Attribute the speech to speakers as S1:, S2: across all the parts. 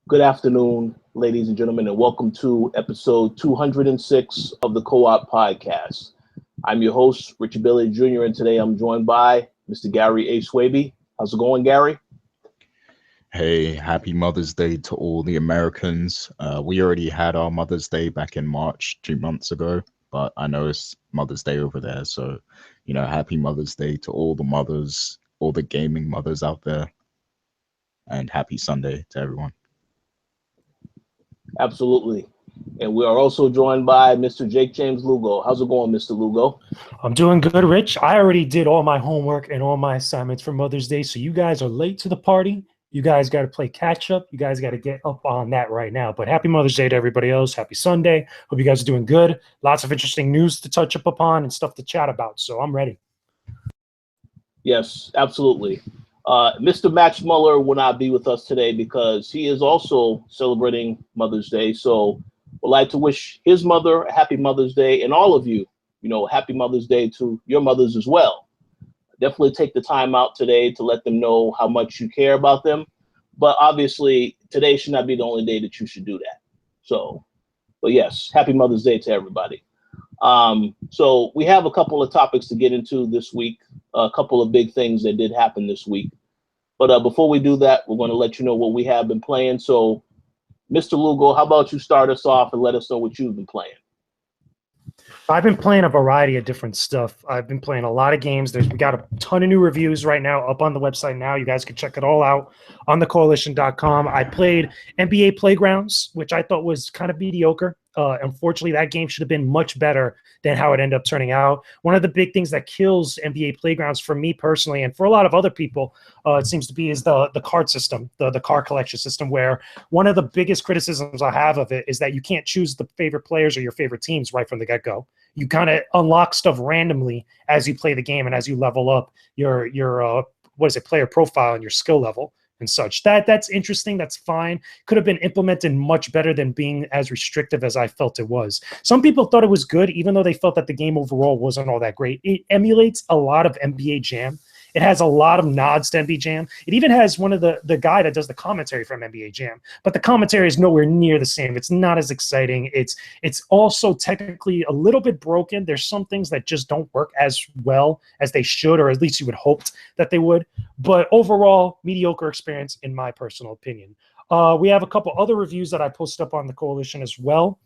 S1: Good afternoon, ladies and gentlemen, and welcome to episode 206 of the Co-op Podcast. I'm your host, Richard Billy Jr., and today I'm joined by Mr. Gary A. Swaby. How's it going, Gary?
S2: Hey, happy Mother's Day to all the Americans. We already had our Mother's Day back in March, 2 months ago, but I know it's Mother's Day over there. So, happy Mother's Day to all the mothers, all the gaming mothers out there, and happy Sunday to everyone.
S1: Absolutely. And we are also joined by Mr. Jake James Lugo. How's it going, Mr. Lugo?
S3: I'm doing good, Rich. I already did all my homework and all my assignments for Mother's Day, so you guys are late to the party. You guys got to play catch up. You guys got to get up on that right now. But happy Mother's Day to everybody else. Happy Sunday. Hope you guys are doing good. Lots of interesting news to touch up upon and stuff to chat about. So I'm ready.
S1: Yes, absolutely. Mr. Max Muller will not be with us today because he is also celebrating Mother's Day. So would like to wish his mother a happy Mother's Day, and all of you, happy Mother's Day to your mothers as well. Definitely take the time out today to let them know how much you care about them. But obviously, today should not be the only day that you should do that. But yes, happy Mother's Day to everybody. So we have a couple of topics to get into this week, a couple of big things that did happen this week. But before we do that, we're going to let you know what we have been playing. So, Mr. Lugo, how about you start us off and let us know what you've been playing?
S3: I've been playing a variety of different stuff. I've been playing a lot of games. We got a ton of new reviews right now up on the website now. You guys can check it all out on the Koalition.com. I played NBA Playgrounds, which I thought was kind of mediocre. Unfortunately, that game should have been much better than how it ended up turning out. One of the big things that kills NBA Playgrounds for me personally, and for a lot of other people, it seems to be, is the card system, the card collection system, where one of the biggest criticisms I have of it is that you can't choose the favorite players or your favorite teams right from the get-go. You kind of unlock stuff randomly as you play the game and as you level up your player profile and your skill level and such. That's interesting. That's fine. Could have been implemented much better than being as restrictive as I felt it was. Some people thought it was good, even though they felt that the game overall wasn't all that great. It emulates a lot of NBA Jam. It has a lot of nods to NBA Jam. It even has one of the guy that does the commentary from NBA Jam, but the commentary is nowhere near the same. It's not as exciting. It's also technically a little bit broken. There's some things that just don't work as well as they should, or at least you would hoped that they would. But overall, mediocre experience in my personal opinion. We have a couple other reviews that I posted up on the Koalition as well.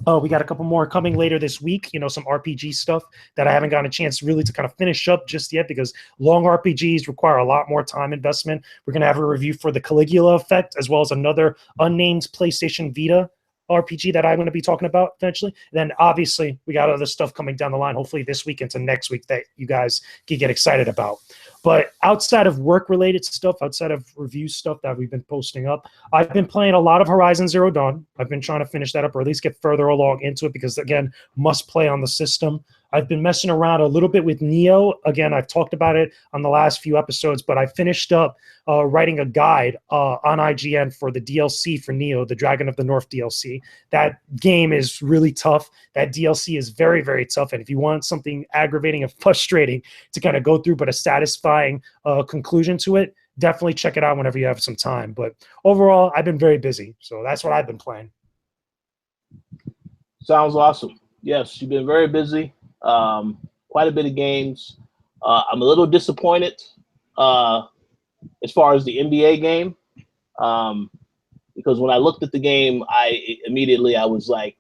S3: We got a couple more coming later this week, some RPG stuff that I haven't gotten a chance really to kind of finish up just yet because long RPGs require a lot more time investment. We're going to have a review for the Caligula effect, as well as another unnamed PlayStation Vita RPG that I'm going to be talking about eventually. Then obviously we got other stuff coming down the line, hopefully this week into next week, that you guys can get excited about. But outside of work-related stuff, outside of review stuff that we've been posting up, I've been playing a lot of Horizon Zero Dawn. I've been trying to finish that up, or at least get further along into it, because, again, must play on the system. I've been messing around a little bit with Neo. Again, I've talked about it on the last few episodes, but I finished up writing a guide on IGN for the DLC for Neo, the Dragon of the North DLC. That game is really tough. That DLC is very, very tough. And if you want something aggravating and frustrating to kind of go through, but a satisfying conclusion to it, definitely check it out whenever you have some time. But overall, I've been very busy. So that's what I've been playing.
S1: Sounds awesome. Yes, you've been very busy. Quite a bit of games. I'm a little disappointed as far as the NBA game, because when I looked at the game, I was like,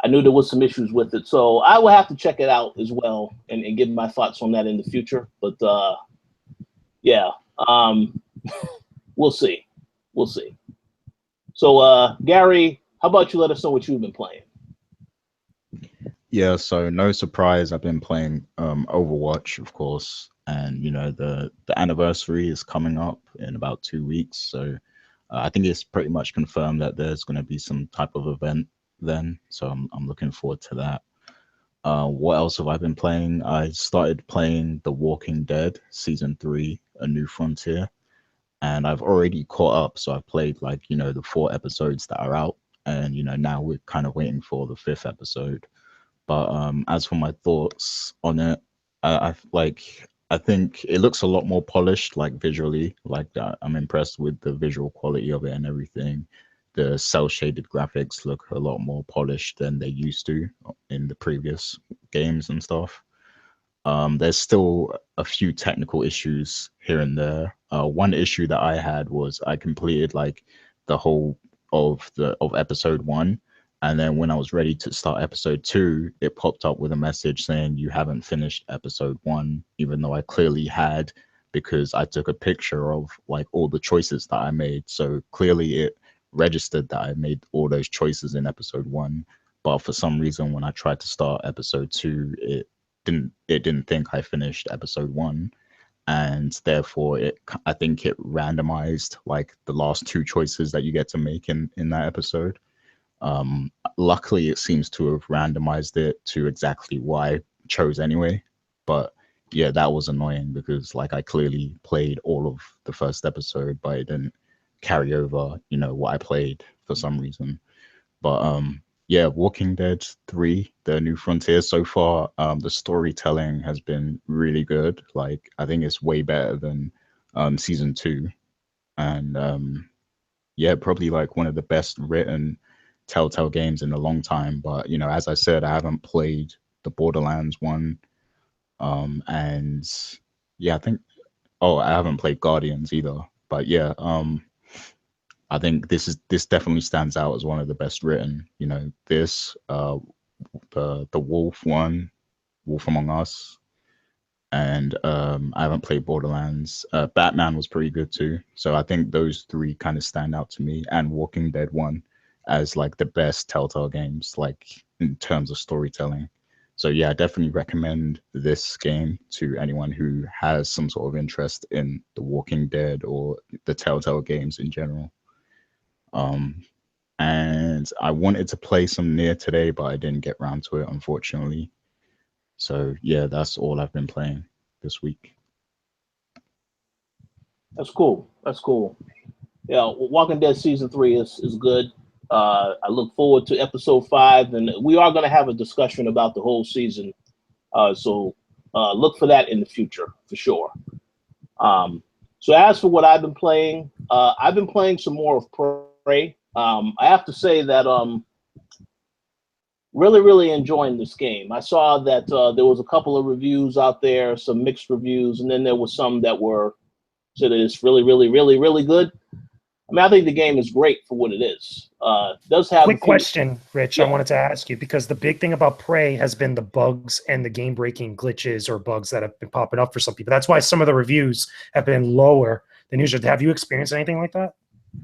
S1: I knew there was some issues with it. So I will have to check it out as well and give my thoughts on that in the future. But we'll see. We'll see. So Gary, how about you let us know what you've been playing?
S2: Yeah, so no surprise, I've been playing Overwatch, of course, and the anniversary is coming up in about 2 weeks. So I think it's pretty much confirmed that there's going to be some type of event then. So I'm looking forward to that. What else have I been playing? I started playing The Walking Dead Season 3, A New Frontier, and I've already caught up. So I've played the 4 episodes that are out, and now we're kind of waiting for the 5th episode. But as for my thoughts on it, I think it looks a lot more polished, like visually. Like I'm impressed with the visual quality of it and everything. The cell shaded graphics look a lot more polished than they used to in the previous games and stuff. There's still a few technical issues here and there. One issue that I had was I completed like the whole of episode 1, and then when I was ready to start episode 2, it popped up with a message saying you haven't finished episode 1, even though I clearly had, because I took a picture of like all the choices that I made. So clearly it registered that I made all those choices in episode 1. But for some reason, when I tried to start episode 2, it didn't think I finished episode 1, and therefore I think it randomized like the last 2 choices that you get to make in that episode. Luckily, it seems to have randomized it to exactly what I chose anyway. But yeah, that was annoying because like I clearly played all of the first episode, but it didn't carry over, what I played for some reason. But yeah, Walking Dead 3, The New Frontier, so far, the storytelling has been really good. Like I think it's way better than season 2. And yeah, probably like one of the best written Telltale games in a long time. But as I said, I haven't played the Borderlands one. And yeah, I haven't played Guardians either. But yeah, I think this definitely stands out as one of the best written. This the Wolf one, Wolf Among Us, and I haven't played Borderlands. Batman was pretty good too. So I think those 3 kind of stand out to me, and Walking Dead 1 as like the best Telltale games, like in terms of storytelling. So yeah, I definitely recommend this game to anyone who has some sort of interest in The Walking Dead or the Telltale games in general. And I wanted to play some Nier today, but I didn't get around to it, unfortunately. So yeah, that's all I've been playing this week.
S1: That's cool. That's cool. Yeah, Walking Dead season 3 is good. I look forward to episode 5, and we are going to have a discussion about the whole season. So look for that in the future for sure. So as for what I've been playing some more of Prey. I have to say that really enjoying this game. I saw that there was a couple of reviews out there, some mixed reviews, and then there was some that said that it's really good. I mean, I think the game is great for what it is. Does have
S3: quick question, Rich.
S1: Yeah.
S3: I wanted to ask you, because the big thing about Prey has been the bugs and the game-breaking glitches or bugs that have been popping up for some people. That's why some of the reviews have been lower than usual. Have you experienced anything like that?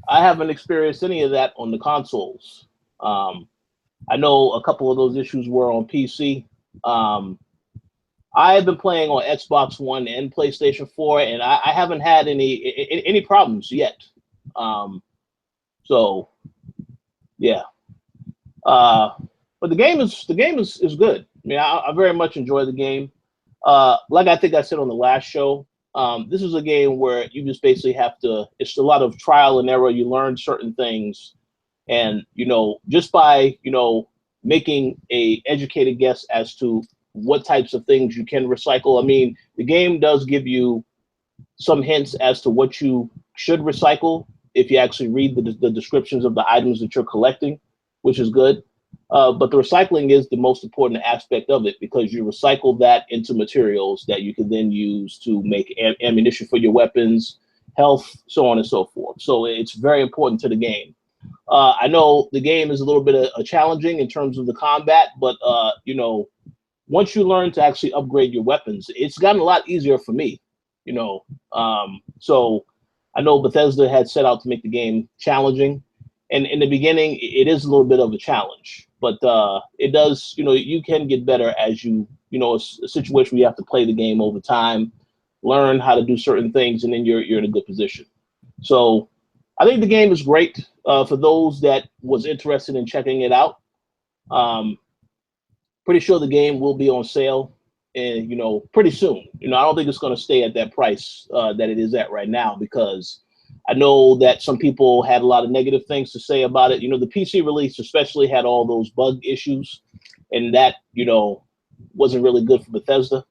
S1: I haven't experienced any of that on the consoles. I know a couple of those issues were on PC. I have been playing on Xbox One and PlayStation 4, and I haven't had any problems yet. So yeah. But the game is good. I mean, I very much enjoy the game. Like I think I said on the last show, this is a game where you just basically have to, it's a lot of trial and error. You learn certain things, and just by making a educated guess as to what types of things you can recycle. I mean, the game does give you some hints as to what you should recycle if you actually read the descriptions of the items that you're collecting, which is good. But the recycling is the most important aspect of it, because you recycle that into materials that you can then use to make ammunition for your weapons, health, so on and so forth. So it's very important to the game. I know the game is a little bit challenging in terms of the combat, but once you learn to actually upgrade your weapons, it's gotten a lot easier for me. So I know Bethesda had set out to make the game challenging, and in the beginning, it is a little bit of a challenge, but it does, you can get better as it's a situation where you have to play the game over time, learn how to do certain things, and then you're in a good position. So I think the game is great for those that was interested in checking it out. Pretty sure the game will be on sale, and pretty soon. I don't think it's going to stay at that price that it is at right now, because I know that some people had a lot of negative things to say about it. The PC release especially had all those bug issues, and that wasn't really good for Bethesda.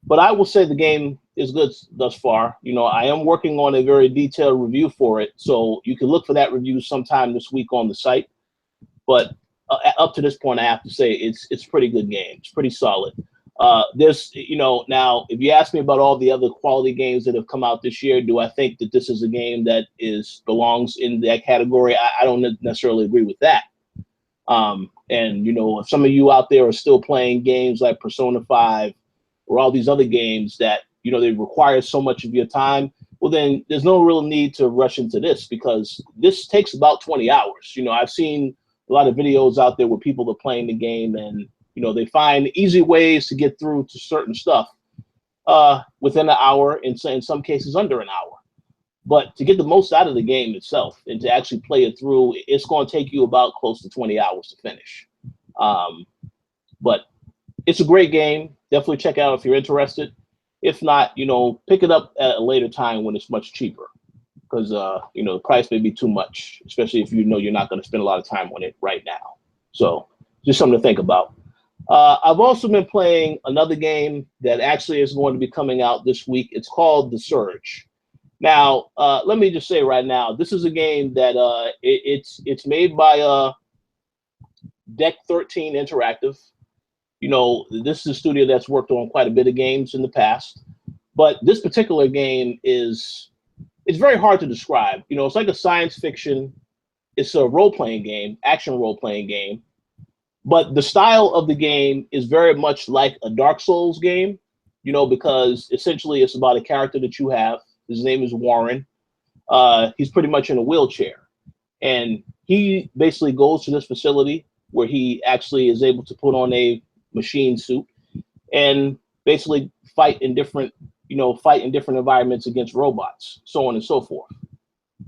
S1: But I will say the game is good thus far. You know, I am working on a very detailed review for it, so you can look for that review sometime this week on the site. But up to this point, I have to say it's a pretty good game. It's pretty solid. There's, you know, now if you ask me about all the other quality games that have come out this year, do I think that this is a game that belongs in that category? I don't necessarily agree with that. And you know, if some of you out there are still playing games like Persona 5 or all these other games that, you know, they require so much of your time, well, then there's no real need to rush into this, because this takes about 20 hours. You know, I've seen a lot of videos out there where people are playing the game and, you know, they find easy ways to get through to certain stuff within an hour, in some cases under an hour. But to get the most out of the game itself and to actually play it through, it's going to take you about close to 20 hours to finish. But it's a great game. Definitely check it out if you're interested. If not, you know, pick it up at a later time when it's much cheaper, because, you know, the price may be too much, especially if you know you're not going to spend a lot of time on it right now. So just something to think about. I've also been playing another game that actually is going to be coming out this week. It's called The Surge. Now, let me just say right now, this is a game that it's made by Deck 13 Interactive. You know, this is a studio that's worked on quite a bit of games in the past, but this particular game it's very hard to describe. You know, it's like a science fiction. It's a role-playing game, action role-playing game, but the style of the game is very much like a Dark Souls game, you know, because essentially it's about a character that you have. His name is Warren. He's pretty much in a wheelchair, and he basically goes to this facility where he actually is able to put on a machine suit and basically fight in different environments against robots, so on and so forth.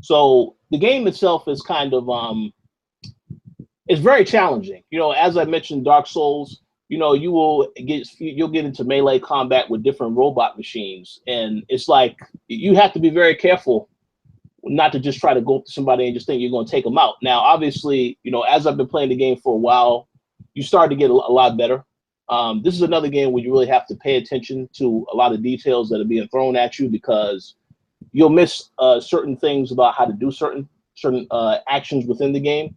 S1: So the game itself is kind of it's very challenging. You know, as I mentioned, Dark Souls, you know, you'll get into melee combat with different robot machines, and it's like you have to be very careful not to just try to go up to somebody and just think you're going to take them out. Now, obviously, you know, as I've been playing the game for a while, you start to get a lot better. This is another game where you really have to pay attention to a lot of details that are being thrown at you, because you'll miss certain things about how to do certain actions within the game.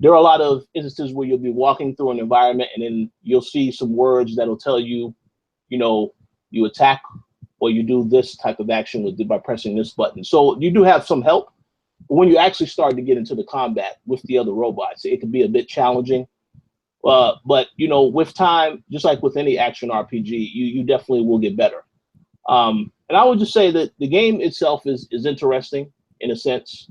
S1: There are a lot of instances where you'll be walking through an environment and then you'll see some words that'll tell you, you know, you attack or you do this type of action by pressing this button. So you do have some help. But when you actually start to get into the combat with the other robots, it can be a bit challenging. But, you know, with time, just like with any action RPG, you definitely will get better. And I would just say that the game itself is interesting in a sense.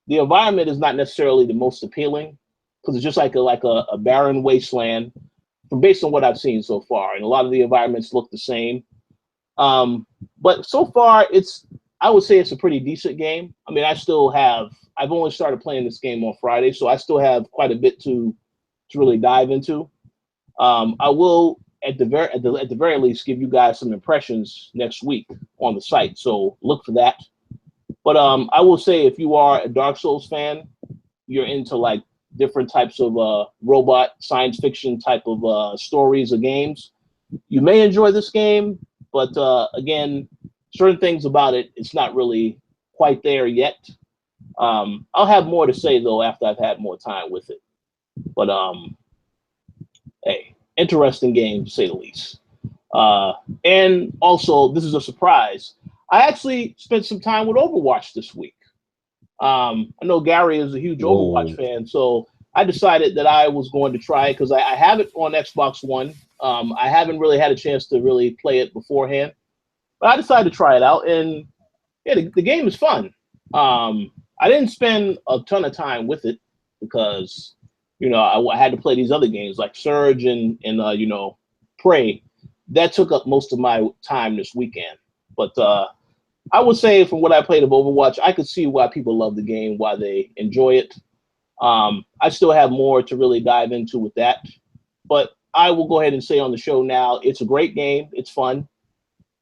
S1: The environment is not necessarily the most appealing, because it's just like a barren wasteland, based on what I've seen so far. And a lot of the environments look the same. But so far, I would say it's a pretty decent game. I mean, I've only started playing this game on Friday, so I still have quite a bit to really dive into. I will, at the very least, give you guys some impressions next week on the site, so look for that. But I will say, if you are a Dark Souls fan, you're into like different types of robot science fiction type of stories or games, you may enjoy this game. But again, certain things about it's not really quite there yet. I'll have more to say though after I've had more time with it. But hey, interesting game to say the least. And also, this is a surprise. I actually spent some time with Overwatch this week. I know Gary is a huge Overwatch fan, so I decided that I was going to try it because I have it on Xbox One. I haven't really had a chance to really play it beforehand, but I decided to try it out, and yeah, the game is fun. I didn't spend a ton of time with it because, you know, I had to play these other games like Surge and you know, Prey. That took up most of my time this weekend. But I would say from what I played of Overwatch, I could see why people love the game, why they enjoy it. I still have more to really dive into with that. But I will go ahead and say on the show now, it's a great game. It's fun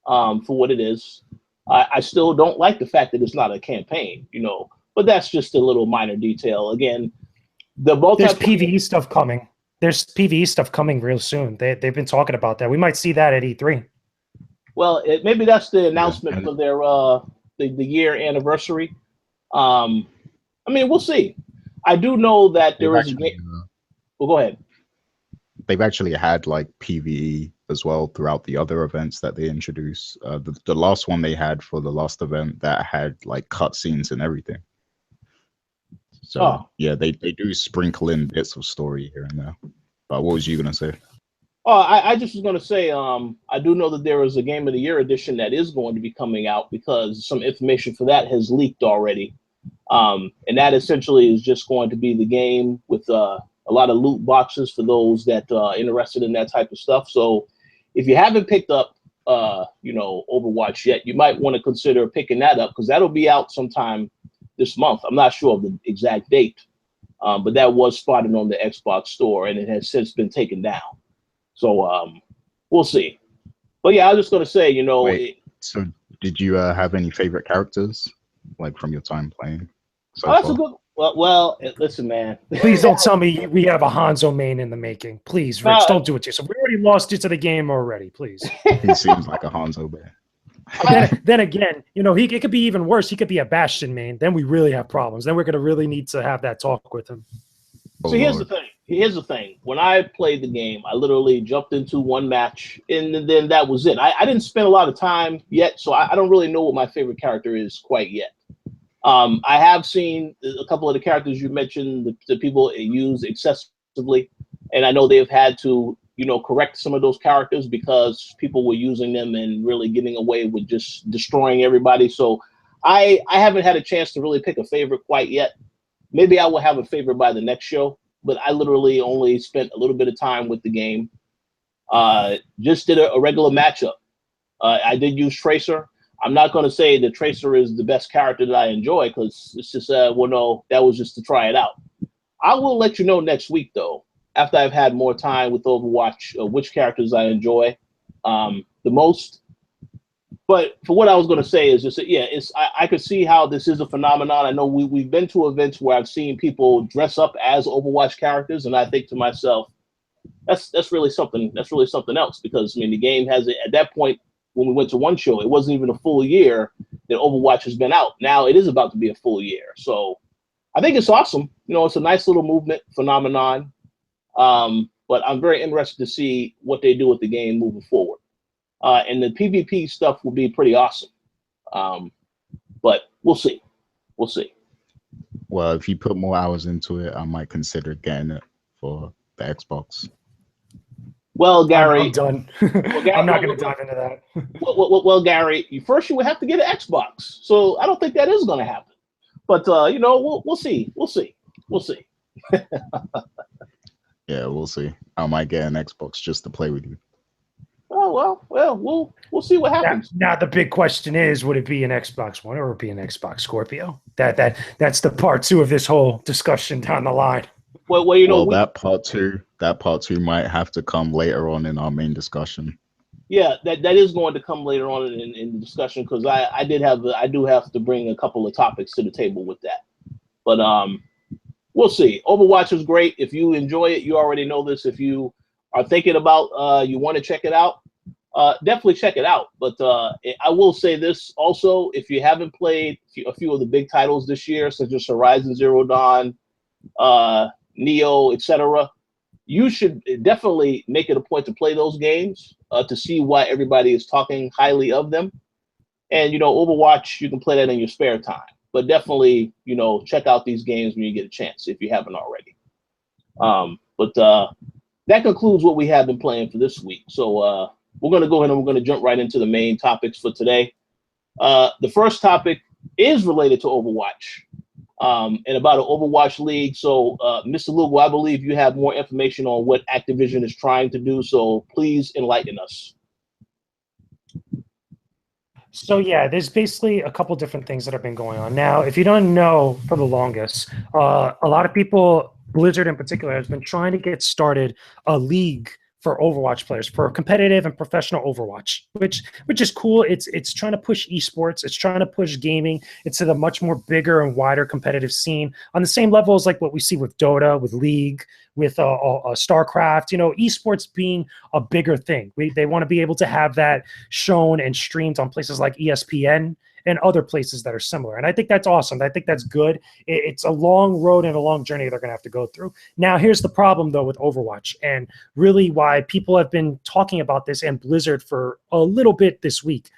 S1: for what it is. I still don't like the fact that it's not a campaign, you know, but that's just a little minor detail. Again, there's
S3: PvE stuff coming. There's PvE stuff coming real soon. They've been talking about that. We might see that at E3.
S1: Well, maybe that's the announcement
S2: and
S1: for their the year anniversary. I mean, we'll see. I do know that
S2: they've
S1: there is a
S2: actually
S1: game. Well, go ahead.
S2: they've actually had like PvE as well throughout the other events that they introduced. The last one they had for the last event that had like cutscenes and everything. So
S1: Oh.
S2: yeah, they do sprinkle in bits of story here and there. But what was you gonna say?
S1: Oh, I just was going to say, I do know that there is a Game of the Year edition that is going to be coming out because some information for that has leaked already. And that essentially is just going to be the game with a lot of loot boxes for those that are interested in that type of stuff. So if you haven't picked up, Overwatch yet, you might want to consider picking that up because that'll be out sometime this month. I'm not sure of the exact date, but that was spotted on the Xbox store and it has since been taken down. So we'll see. But yeah, I was just going to say,
S2: So did you have any favorite characters like from your time playing so
S1: that's
S2: far?
S1: a good. Well, listen, man.
S3: Please don't tell me we have a Hanzo main in the making. Please, Rich, don't do it to yourself. We already lost you to the game already. Please.
S2: He seems like a Hanzo bear.
S3: Then again, it could be even worse. He could be a Bastion main. Then we really have problems. Then we're going to really need to have that talk with him.
S1: So here's the thing. When I played the game, I literally jumped into one match, and then that was it. I didn't spend a lot of time yet, so I don't really know what my favorite character is quite yet. I have seen a couple of the characters you mentioned, the people use excessively, and I know they've had to, correct some of those characters because people were using them and really getting away with just destroying everybody. So I haven't had a chance to really pick a favorite quite yet. Maybe I will have a favorite by the next show, but I literally only spent a little bit of time with the game. Just did a regular matchup. I did use Tracer. I'm not going to say that Tracer is the best character that I enjoy because it's just, no, that was just to try it out. I will let you know next week, though, after I've had more time with Overwatch, which characters I enjoy the most. But for what I was going to say is just that, yeah, I could see how this is a phenomenon. I know we've been to events where I've seen people dress up as Overwatch characters, and I think to myself, that's really something. That's really something else because the game has it at that point. When we went to one show, it wasn't even a full year that Overwatch has been out. Now it is about to be a full year. So I think it's awesome. It's a nice little movement phenomenon. But I'm very interested to see what they do with the game moving forward. And the PvP stuff will be pretty awesome. But we'll see. We'll see.
S2: Well, if you put more hours into it, I might consider getting it for the Xbox.
S1: Well, Gary,
S3: I'm done. I'm not going to dive into that.
S1: Well, Gary, first you would have to get an Xbox, so I don't think that is going to happen. But we'll see. We'll see.
S2: Yeah, we'll see. I might get an Xbox just to play with you.
S1: Oh well, we'll see what happens.
S3: Now the big question is, would it be an Xbox One or would it be an Xbox Scorpio? That's the part 2 of this whole discussion down the line.
S1: Well,
S2: that part two might have to come later on in our main discussion.
S1: Yeah, that is going to come later on in the discussion because I do have to bring a couple of topics to the table with that. But we'll see. Overwatch is great. If you enjoy it, you already know this. If you are thinking about you want to check it out, definitely check it out. But I will say this also: if you haven't played a few of the big titles this year, such as Horizon Zero Dawn, Neo, etc., you should definitely make it a point to play those games to see why everybody is talking highly of them. And Overwatch, you can play that in your spare time. But definitely, check out these games when you get a chance if you haven't already. But that concludes what we have been playing for this week. So we're going to go ahead and we're going to jump right into the main topics for today. The first topic is related to Overwatch. And about an Overwatch League. So, Mr. Lugo, I believe you have more information on what Activision is trying to do. So please enlighten us.
S3: So yeah, there's basically a couple different things that have been going on. Now, if you don't know, for the longest, a lot of people, Blizzard in particular, has been trying to get started a league for Overwatch players, for competitive and professional Overwatch, which is cool. It's trying to push esports, it's trying to push gaming into the much more bigger and wider competitive scene on the same level as like what we see with Dota, with League, with StarCraft. You know, esports being a bigger thing. They want to be able to have that shown and streamed on places like ESPN and other places that are similar. And I think that's awesome. I think that's good. It's a long road and a long journey they're going to have to go through. Now, here's the problem, though, with Overwatch, and really why people have been talking about this and Blizzard for a little bit this week.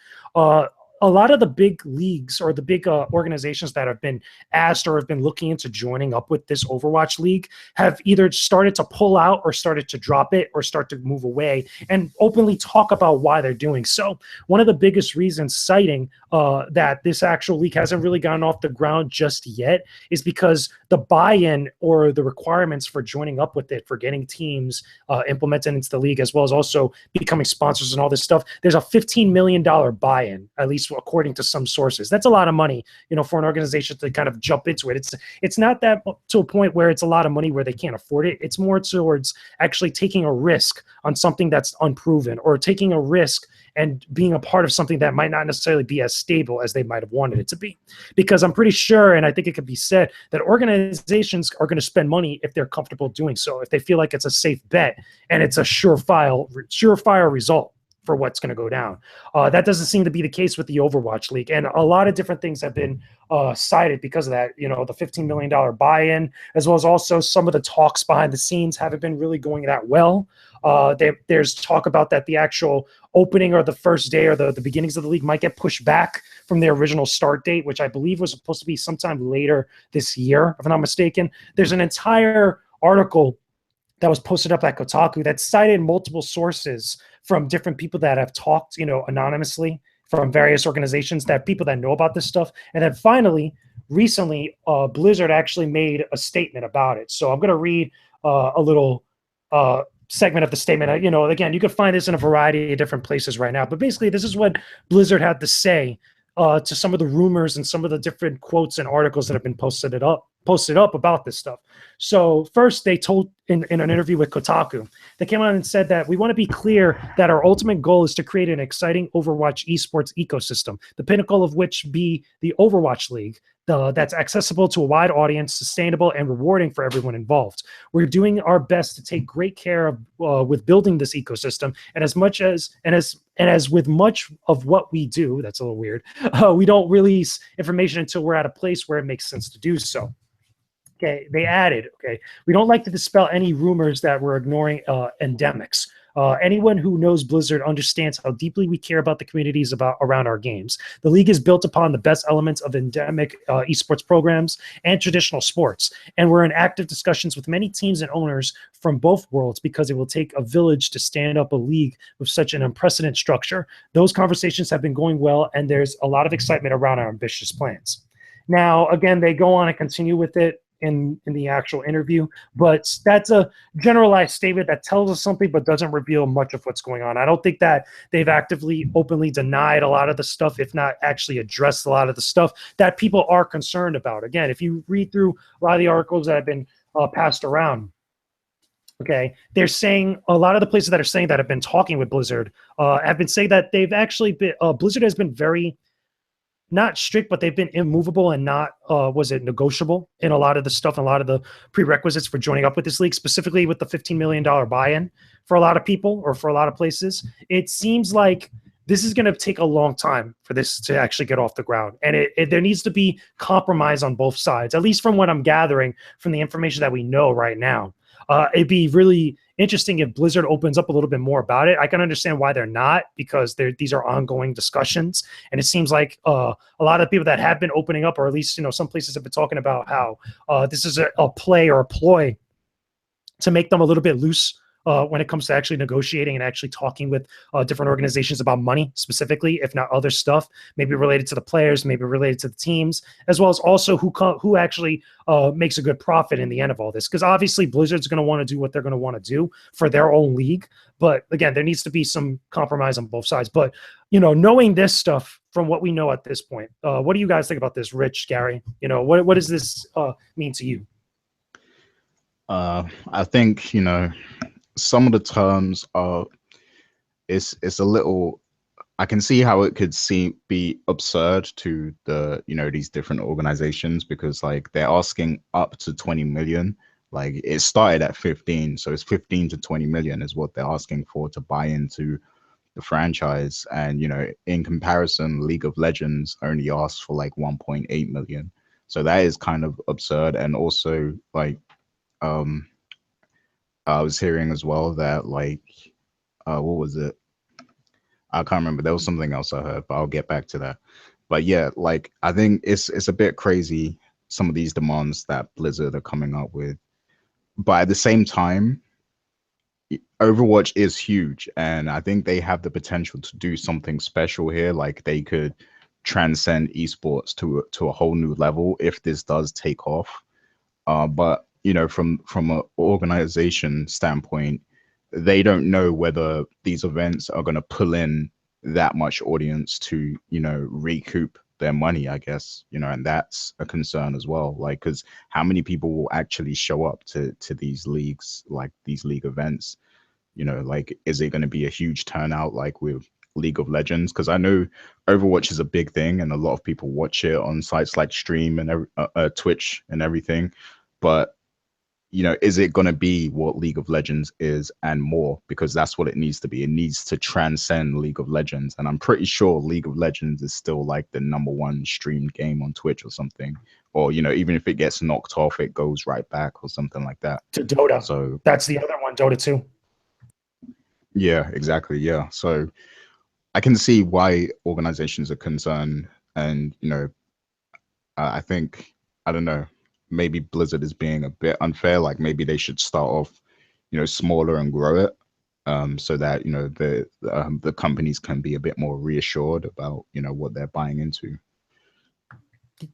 S3: A lot of the big leagues or the big organizations that have been asked or have been looking into joining up with this Overwatch League have either started to pull out or started to drop it or start to move away and openly talk about why they're doing so. One of the biggest reasons citing that this actual league hasn't really gotten off the ground just yet is because the buy-in or the requirements for joining up with it, for getting teams implemented into the league, as well as also becoming sponsors and all this stuff, there's a $15 million buy-in, at least according to some sources. That's a lot of money, you know, for an organization to kind of jump into it. It's not that to a point where it's a lot of money where they can't afford it. It's more towards actually taking a risk on something that's unproven, or taking a risk and being a part of something that might not necessarily be as stable as they might have wanted it to be. Because I'm pretty sure, and I think it could be said, that organizations are going to spend money if they're comfortable doing so, if they feel like it's a safe bet and it's a surefire result for what's going to go down. That doesn't seem to be the case with the Overwatch League. And a lot of different things have been cited because of that. You know, the $15 million buy-in, as well as also some of the talks behind the scenes haven't been really going that well. There's talk about that the actual opening or the first day or the beginnings of the league might get pushed back from their original start date, which I believe was supposed to be sometime later this year, if I'm not mistaken. There's an entire article that was posted up at Kotaku that cited multiple sources from different people that have talked, you know, anonymously from various organizations, that people that know about this stuff. And then finally, recently, Blizzard actually made a statement about it. So I'm going to read a little segment of the statement. You know, again, you can find this in a variety of different places right now. But basically, this is what Blizzard had to say to some of the rumors and some of the different quotes and articles that have been posted up about this stuff. So first, they told in an interview with Kotaku, they came out and said that we want to be clear that our ultimate goal is to create an exciting Overwatch esports ecosystem, the pinnacle of which be the Overwatch League, that's accessible to a wide audience, sustainable, and rewarding for everyone involved. We're doing our best to take great care of with building this ecosystem, and as with much of what we do, that's a little weird, we don't release information until we're at a place where it makes sense to do so. Okay, they added, okay, we don't like to dispel any rumors that we're ignoring endemics. Anyone who knows Blizzard understands how deeply we care about the communities around our games. The league is built upon the best elements of endemic esports programs and traditional sports, and we're in active discussions with many teams and owners from both worlds because it will take a village to stand up a league with such an unprecedented structure. Those conversations have been going well, and there's a lot of excitement around our ambitious plans. Now, again, they go on and continue with it in the actual interview, but that's a generalized statement that tells us something but doesn't reveal much of what's going on. I don't think that they've actively, openly denied a lot of the stuff, if not actually addressed a lot of the stuff that people are concerned about. Again, if you read through a lot of the articles that have been passed around, okay, they're saying a lot of the places that are saying that have been talking with Blizzard have been saying that they've actually been, Blizzard has been very, not strict, but they've been immovable and not, negotiable in a lot of the stuff and a lot of the prerequisites for joining up with this league, specifically with the $15 million buy-in for a lot of people or for a lot of places. It seems like this is going to take a long time for this to actually get off the ground. And there needs to be compromise on both sides, at least from what I'm gathering from the information that we know right now. It'd be really interesting if Blizzard opens up a little bit more about it. I can understand why they're not, because these are ongoing discussions, and it seems like a lot of people that have been opening up, or at least some places have been talking about how this is a play or a ploy to make them a little bit loose when it comes to actually negotiating and actually talking with different organizations about money specifically, if not other stuff, maybe related to the players, maybe related to the teams, as well as also who actually makes a good profit in the end of all this. Because obviously Blizzard's going to want to do what they're going to want to do for their own league. But again, there needs to be some compromise on both sides. But, knowing this stuff from what we know at this point, what do you guys think about this, Rich, Gary? What does this mean to you?
S2: I think, some of the terms are, it's a little, I can see how it could be absurd to the, these different organizations, because like they're asking up to 20 million. Like it started at 15, so it's 15 to 20 million is what they're asking for to buy into the franchise. And in comparison, League of Legends only asks for like 1.8 million. So that is kind of absurd. And also, like, um I was hearing as well that, like, what was it? I can't remember. There was something else I heard, but I'll get back to that. But yeah, like I think it's a bit crazy, some of these demands that Blizzard are coming up with. But at the same time, Overwatch is huge, and I think they have the potential to do something special here. Like they could transcend esports to a whole new level if this does take off. But from an organization standpoint, they don't know whether these events are going to pull in that much audience to recoup their money, I guess. And that's a concern as well. Like, because how many people will actually show up to these leagues, like these league events? Like, is it going to be a huge turnout like with League of Legends? Because I know Overwatch is a big thing and a lot of people watch it on sites like Stream and Twitch and everything. But is it going to be what League of Legends is and more? Because that's what it needs to be. It needs to transcend League of Legends. And I'm pretty sure League of Legends is still like the #1 streamed game on Twitch or something. Or, even if it gets knocked off, it goes right back or something like that.
S3: To Dota.
S2: So
S3: that's the other one, Dota 2.
S2: Yeah, exactly. Yeah. So I can see why organizations are concerned. And, I think, I don't know, maybe Blizzard is being a bit unfair. Like maybe they should start off, smaller and grow it, so that, the companies can be a bit more reassured about, what they're buying into.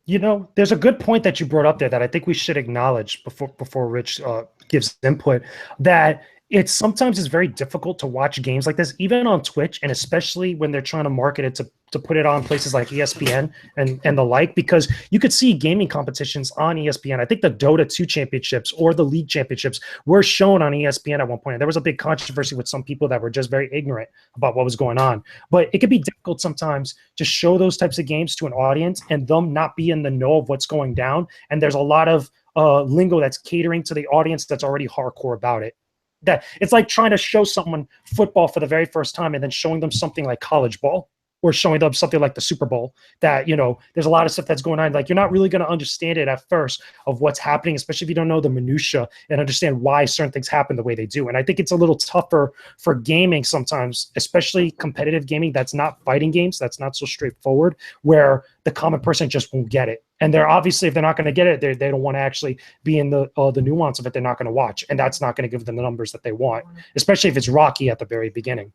S3: There's a good point that you brought up there that I think we should acknowledge before Rich gives input, that it's sometimes very difficult to watch games like this, even on Twitch, and especially when they're trying to market it to put it on places like ESPN and the like, because you could see gaming competitions on ESPN. I think the Dota 2 championships or the League championships were shown on ESPN at one point. And there was a big controversy with some people that were just very ignorant about what was going on. But it could be difficult sometimes to show those types of games to an audience and them not be in the know of what's going down. And there's a lot of lingo that's catering to the audience that's already hardcore about it. That it's like trying to show someone football for the very first time and then showing them something like college ball or showing them something like the Super Bowl, that, there's a lot of stuff that's going on. Like you're not really going to understand it at first of what's happening, especially if you don't know the minutia and understand why certain things happen the way they do. And I think it's a little tougher for gaming sometimes, especially competitive gaming that's not fighting games, that's not so straightforward, where the common person just won't get it. And they're obviously, if they're not going to get it, they don't want to actually be in the nuance of it. They're not going to watch, and that's not going to give them the numbers that they want, especially if it's rocky at the very beginning.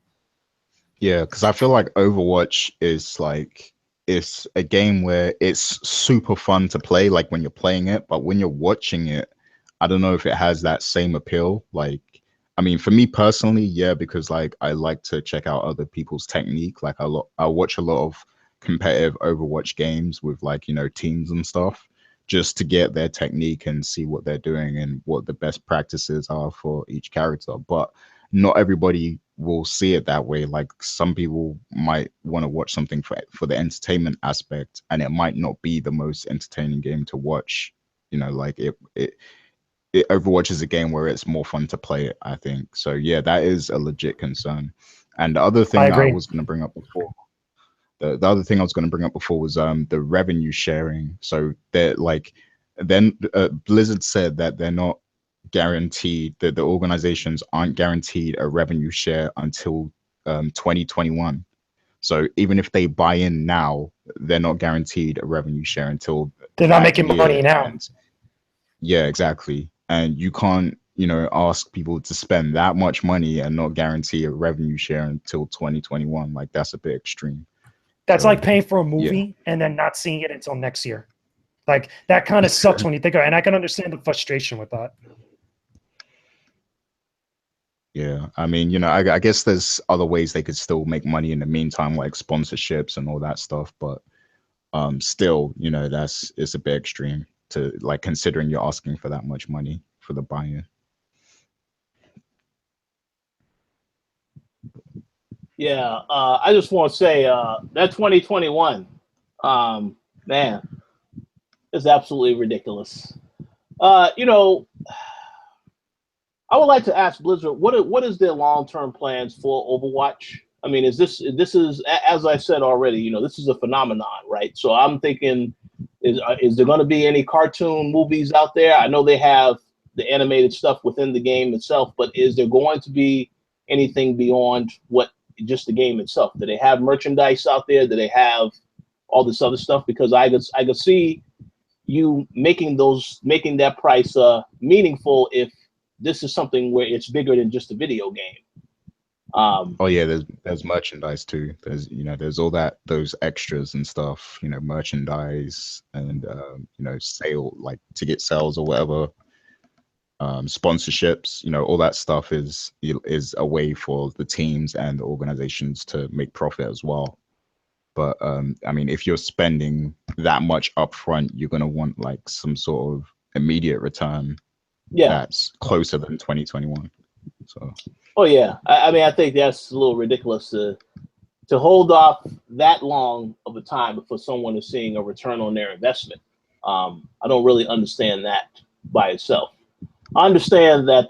S2: Yeah, because I feel like Overwatch is like, it's a game where it's super fun to play, like when you're playing it, but when you're watching it, I don't know if it has that same appeal. Like, I mean, for me personally, yeah, because like I like to check out other people's technique. Like I watch a lot of competitive Overwatch games with like, teams and stuff, just to get their technique and see what they're doing and what the best practices are for each character. But not everybody will see it that way. Like some people might want to watch something for the entertainment aspect, and it might not be the most entertaining game to watch. Like it Overwatch is a game where it's more fun to play it, I think. So yeah, that is a legit concern. And the other thing I was going to bring up before, the other thing I was going to bring up before was the revenue sharing. So they're like, then Blizzard said that they're not guaranteed, that the organizations aren't guaranteed a revenue share until 2021. So even if they buy in now, they're not guaranteed a revenue share until
S3: they're not making money now.
S2: Yeah, exactly. And you can't, ask people to spend that much money and not guarantee a revenue share until 2021. Like that's a bit extreme.
S3: That's like paying for a movie and then not seeing it until next year. Like that kind of sucks when you think of it. And I can understand the frustration with that.
S2: Yeah, I mean, I guess there's other ways they could still make money in the meantime, like sponsorships and all that stuff. But still, it's a bit extreme to, like, considering you're asking for that much money for the buy-in.
S1: Yeah, I just want to say that 2021, man, is absolutely ridiculous. You know, I would like to ask Blizzard what is their long term plans for Overwatch? I mean, this is as I said already, you know, this is a phenomenon, right? So I'm thinking, is there going to be any cartoon movies out there? I know they have the animated stuff within the game itself, but is there going to be anything beyond what just the game itself? Do they have merchandise out there? Do they have all this other stuff? Because I could see you making that price meaningful if this is something where it's bigger than just a video game.
S2: Oh yeah, there's merchandise too. There's all those extras and stuff. Merchandise and sale, like ticket sales or whatever. Sponsorships. All that stuff is a way for the teams and the organizations to make profit as well. But I mean, if you're spending that much upfront, you're gonna want like some sort of immediate return.
S1: Yeah,
S2: that's closer than 2021. So.
S1: Oh yeah, I mean, I think that's a little ridiculous to hold off that long of a time before someone is seeing a return on their investment. I don't really understand that by itself. I understand that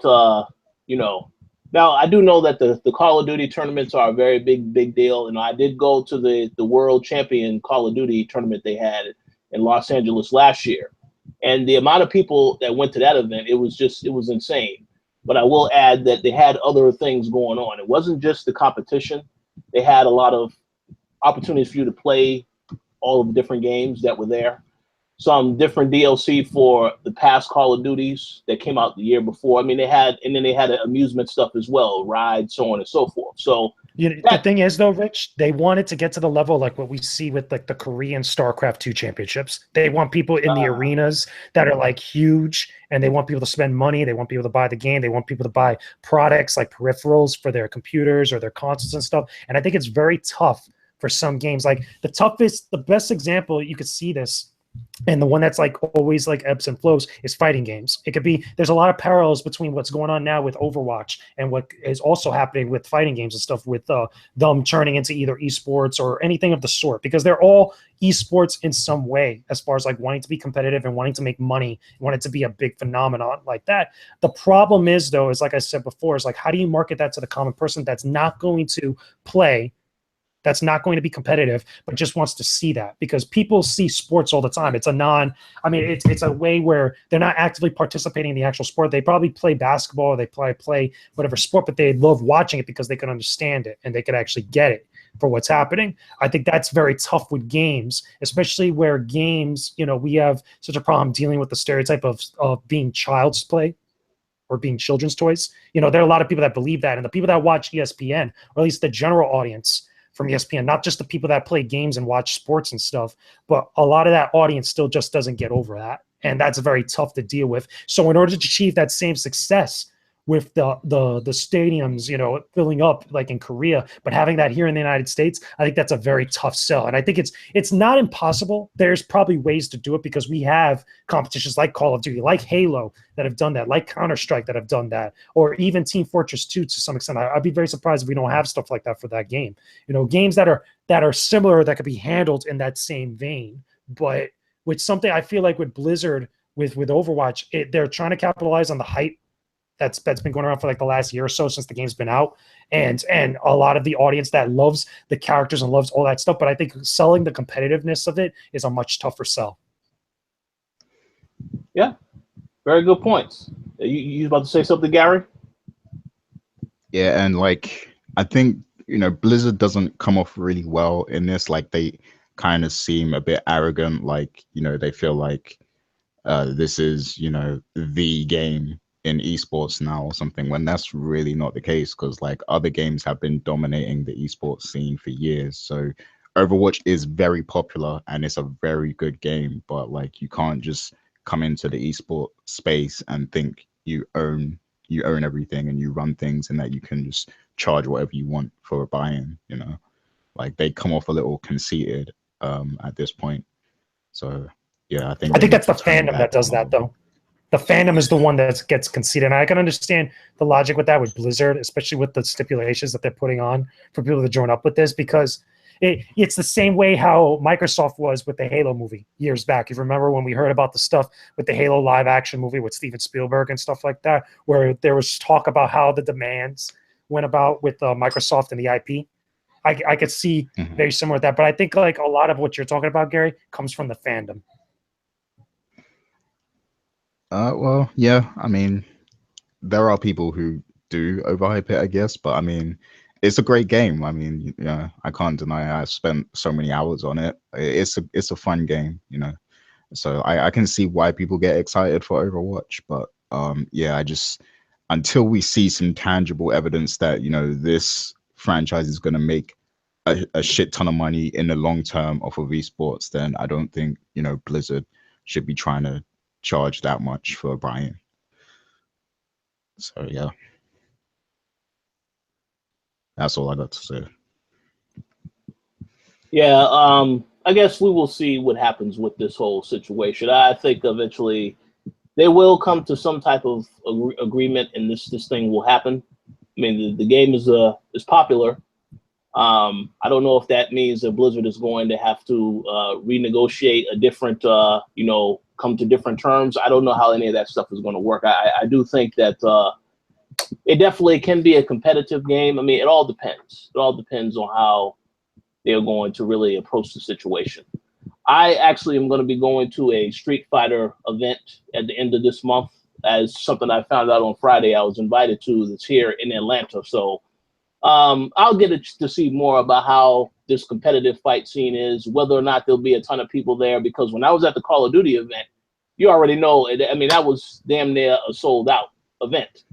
S1: now I do know that the Call of Duty tournaments are a very big deal, and I did go to the World Champion Call of Duty tournament they had in Los Angeles last year, and the amount of people that went to that event, it was insane. But I will add that they had other things going on. It wasn't just the competition. They had a lot of opportunities for you to play all of the different games that were there. Some different DLC for the past Call of Duties that came out the year before. I mean, they had amusement stuff as well, rides, so on and so forth. So
S3: the thing is, though, Rich, they wanted to get to the level like what we see with like the Korean StarCraft 2 championships. They want people in the arenas that are like huge, and they want people to spend money. They want people to buy the game. They want people to buy products like peripherals for their computers or their consoles and stuff. And I think it's very tough for some games. Like the best example you could see this, and the one that's like always like ebbs and flows, is fighting games. It could be, there's a lot of parallels between what's going on now with Overwatch and what is also happening with fighting games and stuff, with them turning into either esports or anything of the sort, because they're all esports in some way, as far as like wanting to be competitive and wanting to make money, want it to be a big phenomenon like that. The problem is, though, is like I said before, is like, how do you market that to the common person that's not going to play, that's not going to be competitive, but just wants to see that? Because people see sports all the time. It's a way where they're not actively participating in the actual sport. They probably play basketball, or they play whatever sport, but they love watching it because they can understand it and they can actually get it for what's happening. I think that's very tough with games, especially where games, we have such a problem dealing with the stereotype of being child's play or being children's toys. There are a lot of people that believe that, and the people that watch ESPN, or at least the general audience from ESPN, not just the people that play games and watch sports and stuff, but a lot of that audience still just doesn't get over that. And that's very tough to deal with. So in order to achieve that same success with the stadiums, filling up like in Korea, but having that here in the United States, I think that's a very tough sell. And I think it's not impossible. There's probably ways to do it, because we have competitions like Call of Duty, like Halo that have done that, like Counter-Strike that have done that, or even Team Fortress 2 to some extent. I'd be very surprised if we don't have stuff like that for that game. Games that are similar, that could be handled in that same vein. But with something, I feel like with Blizzard, with Overwatch, they're trying to capitalize on the hype that's been going around for like the last year or so since the game's been out, and a lot of the audience that loves the characters and loves all that stuff. But I think selling the competitiveness of it is a much tougher sell.
S1: Yeah, very good points. You about to say something, Gary?
S2: Yeah, and like I think Blizzard doesn't come off really well in this. Like they kind of seem a bit arrogant. Like they feel like this is the game in esports now or something, when that's really not the case, because like other games have been dominating the esports scene for years. So Overwatch is very popular and it's a very good game, but like you can't just come into the esport space and think you own everything and you run things and that you can just charge whatever you want for a buy-in. Like they come off a little conceited at this point. So yeah, I think
S3: that's the fandom that does that, though. the fandom is the one that gets conceited. And I can understand the logic with that with Blizzard, especially with the stipulations that they're putting on for people to join up with this, because it's the same way how Microsoft was with the Halo movie years back. You remember when we heard about the stuff with the Halo live action movie with Steven Spielberg and stuff like that, where there was talk about how the demands went about with Microsoft and the IP. I could see very similar with that, but I think like a lot of what you're talking about, Gary, comes from the fandom.
S2: Well, yeah. I mean, there are people who do overhype it, I guess, but I mean, it's a great game. I mean, I can't deny I've spent so many hours on it. It's a fun game, So I can see why people get excited for Overwatch, but yeah, I just until we see some tangible evidence that this franchise is going to make a shit ton of money in the long term off of esports, then I don't think Blizzard should be trying to charge that much for Brian. So yeah, that's all I got to say.
S1: Yeah, I guess we will see what happens with this whole situation. I think eventually they will come to some type of agreement, and this thing will happen. I mean, the game is popular. I don't know if that means that Blizzard is going to have to renegotiate a different, come to different terms. I don't know how any of that stuff is going to work. I do think that it definitely can be a competitive game. I mean, it all depends. It all depends on how they're going to really approach the situation. I actually am going to be going to a Street Fighter event at the end of this month, as something I found out on Friday I was invited to, that's here in Atlanta. So I'll get to see more about how this competitive fight scene is, whether or not there'll be a ton of people there, because when I was at the Call of Duty event, you already know, I mean, that was damn near a sold out event.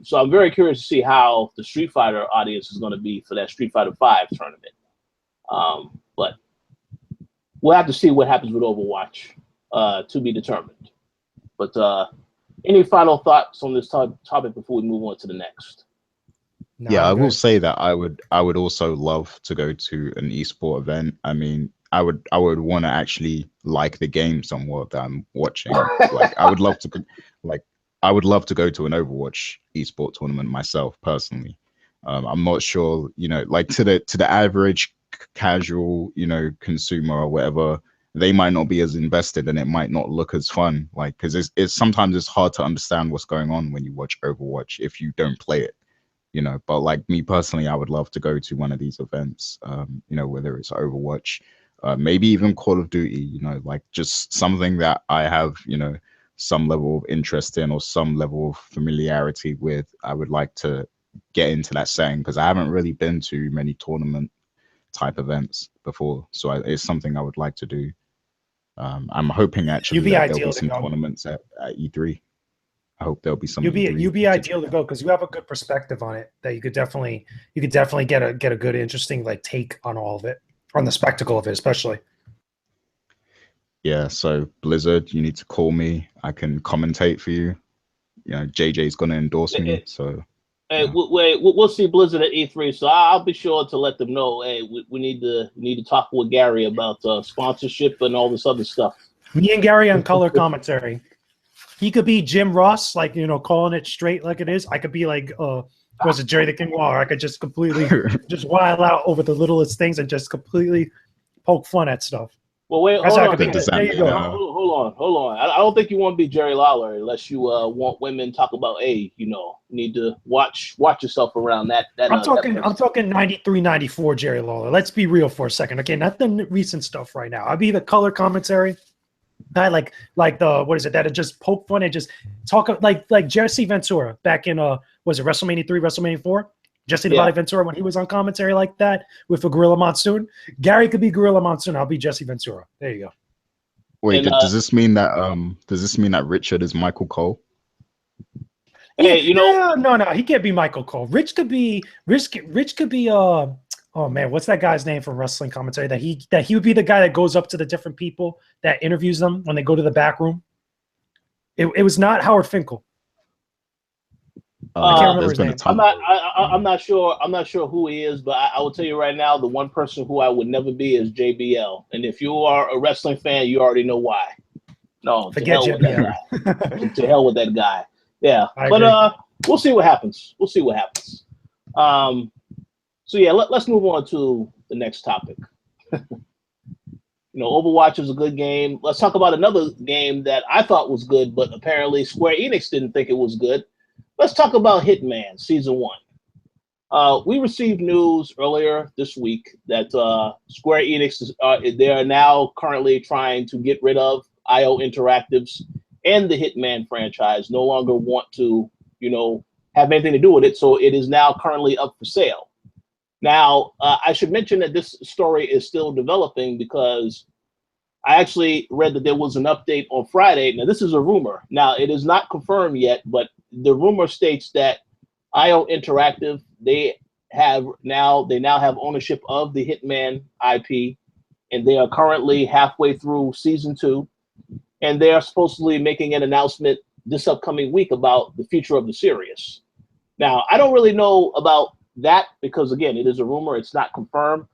S1: So I'm very curious to see how the Street Fighter audience is going to be for that Street Fighter 5 tournament. But we'll have to see what happens with Overwatch to be determined. But any final thoughts on this topic before we move on to the next?
S2: No, yeah, I will say that I would also love to go to an esport event. I mean, I would want to actually like the game somewhat that I'm watching. Like I would love to go to an Overwatch esport tournament myself personally. I'm not sure, like to the average casual, consumer or whatever, they might not be as invested and it might not look as fun. Like, because it's sometimes hard to understand what's going on when you watch Overwatch if you don't play it. But like me personally, I would love to go to one of these events, whether it's Overwatch, maybe even Call of Duty, like just something that I have, some level of interest in or some level of familiarity with. I would like to get into that setting because I haven't really been to many tournament type events before. So it's something I would like to do. I'm hoping actually that there'll be some tournaments at E3. I hope there'll be some.
S3: You'd be ideal to go because you have a good perspective on it. That you could definitely get a good, interesting like take on all of it, on the spectacle of it, especially.
S2: Yeah. So Blizzard, you need to call me. I can commentate for you. JJ's gonna endorse me. So.
S1: Hey, we'll see Blizzard at E3. So I'll be sure to let them know. Hey, we need to talk with Gary about sponsorship and all this other stuff.
S3: Me and Gary on color commentary. He could be Jim Ross, like, calling it straight like it is. I could be like, was it Jerry the King Lawler? I could just completely just wild out over the littlest things and just completely poke fun at stuff.
S1: Well, wait, hold on. Hold on. I don't think you want to be Jerry Lawler unless you want women talk about, hey, you need to watch yourself around that.
S3: I'm talking 93, 94 Jerry Lawler. Let's be real for a second. Okay, not the recent stuff right now. I'll be the color commentary. I like the what is it that it just poke fun and just talk like Jesse Ventura back in was it WrestleMania 3, WrestleMania 4? Jesse the Body Ventura when he was on commentary like that with a Gorilla Monsoon. Gary could be Gorilla Monsoon. I'll be Jesse Ventura. There you go.
S2: Wait, does this mean that Richard is Michael Cole?
S1: Hey,
S3: no, he can't be Michael Cole. Rich could be oh man, what's that guy's name from wrestling commentary? That he would be the guy that goes up to the different people that interviews them when they go to the back room. It was not Howard Finkel. I can't remember his name.
S1: I'm not sure who he is, but I will tell you right now, the one person who I would never be is JBL. And if you are a wrestling fan, you already know why. No, to
S3: Forget
S1: hell with that
S3: JBL.
S1: guy. To hell with that guy. Yeah,
S3: I
S1: but
S3: agree.
S1: we'll see what happens. We'll see what happens. So yeah, let's move on to the next topic. Overwatch is a good game. Let's talk about another game that I thought was good, but apparently Square Enix didn't think it was good. Let's talk about Hitman Season 1. We received news earlier this week that Square Enix they are now currently trying to get rid of IO Interactives and the Hitman franchise. No longer want to, have anything to do with it. So it is now currently up for sale. Now, I should mention that this story is still developing because I actually read that there was an update on Friday. Now, this is a rumor. Now, it is not confirmed yet, but the rumor states that IO Interactive, they now have ownership of the Hitman IP, and they are currently halfway through Season 2, and they are supposedly making an announcement this upcoming week about the future of the series. Now, I don't really know about that because, again, it is a rumor. It's not confirmed.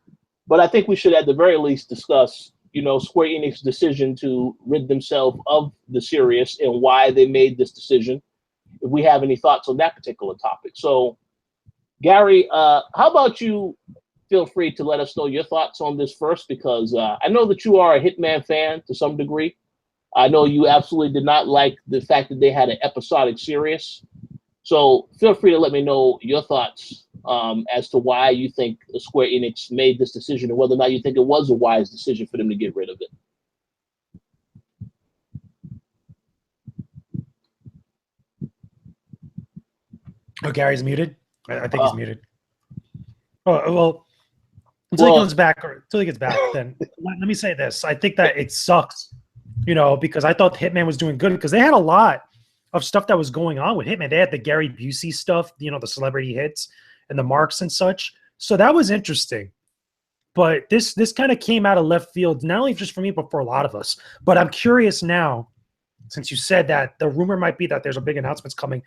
S1: But I think we should at the very least discuss, Square Enix's decision to rid themselves of the series and why they made this decision, if we have any thoughts on that particular topic. So, Gary, how about you feel free to let us know your thoughts on this first, because I know that you are a Hitman fan to some degree. I know you absolutely did not like the fact that they had an episodic series. So feel free to let me know your thoughts as to why you think Square Enix made this decision and whether or not you think it was a wise decision for them to get rid of it.
S3: Oh, Gary's muted. I think he's muted. Oh, well, until he comes back, or until he gets back, then let me say this. I think that it sucks, because I thought Hitman was doing good because they had a lot of stuff that was going on with Hitman. They had the Gary Busey stuff, the celebrity hits and the marks and such. So that was interesting. But this kind of came out of left field, not only just for me, but for a lot of us. But I'm curious now, since you said that the rumor might be that there's a big announcements coming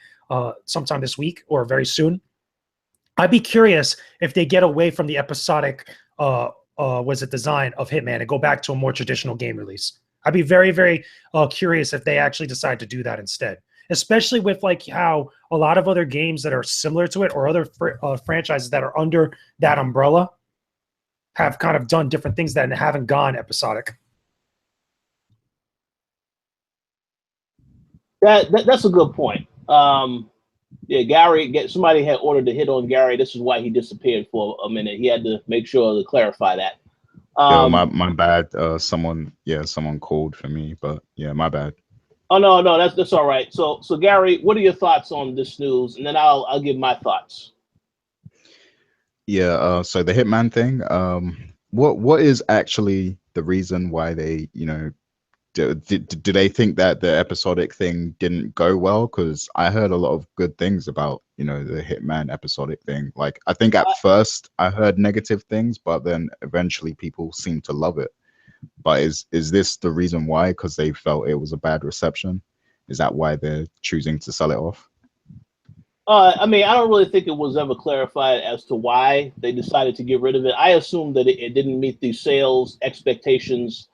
S3: sometime this week or very soon. I'd be curious if they get away from the episodic design of Hitman and go back to a more traditional game release. I'd be very, very curious if they actually decide to do that instead, especially with like how a lot of other games that are similar to it or other franchises that are under that umbrella have kind of done different things that haven't gone episodic.
S1: That's a good point. Yeah, Gary, somebody had ordered to hit on Gary. This is why he disappeared for a minute. He had to make sure to clarify that.
S2: Yo, my bad. Someone called for me, but yeah, my bad.
S1: Oh no, that's all right. So Gary, what are your thoughts on this news? And then I'll give my thoughts.
S2: Yeah, so the Hitman thing, what is actually the reason why they, do they think that the episodic thing didn't go well? Because I heard a lot of good things about, the Hitman episodic thing. Like, I think at first I heard negative things, but then eventually people seemed to love it. But is this the reason why? Because they felt it was a bad reception? Is that why they're choosing to sell it off?
S1: I mean, I don't really think it was ever clarified as to why they decided to get rid of it. I assume that it didn't meet the sales expectations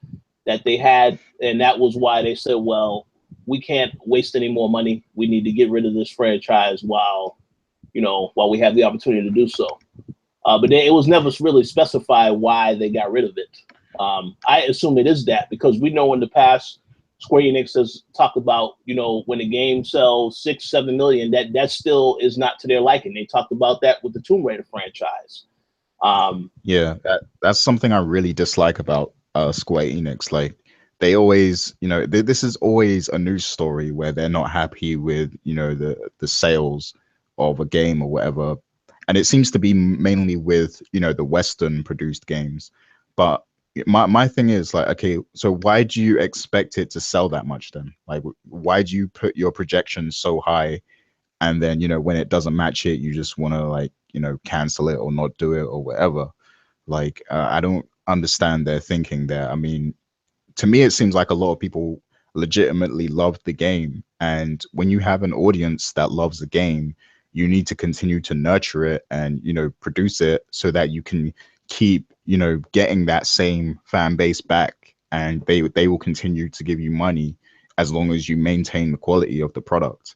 S1: that they had, and that was why they said, well, we can't waste any more money. We need to get rid of this franchise while we have the opportunity to do so. But it was never really specified why they got rid of it. I assume it is that because we know in the past, Square Enix has talked about, when a game sells 6-7 million, that still is not to their liking. They talked about that with the Tomb Raider franchise.
S2: Yeah, that's something I really dislike about Square Enix. Like, they always, this is always a news story where they're not happy with, the sales of a game or whatever. And it seems to be mainly with, the Western produced games. But my thing is like, okay, so why do you expect it to sell that much then? Like, why do you put your projections so high and then, when it doesn't match it, you just want to like, cancel it or not do it or whatever? Like, I don't understand their thinking there. I mean, to me, it seems like a lot of people legitimately love the game. And when you have an audience that loves the game, you need to continue to nurture it and, produce it so that you can keep, getting that same fan base back, and they will continue to give you money as long as you maintain the quality of the product,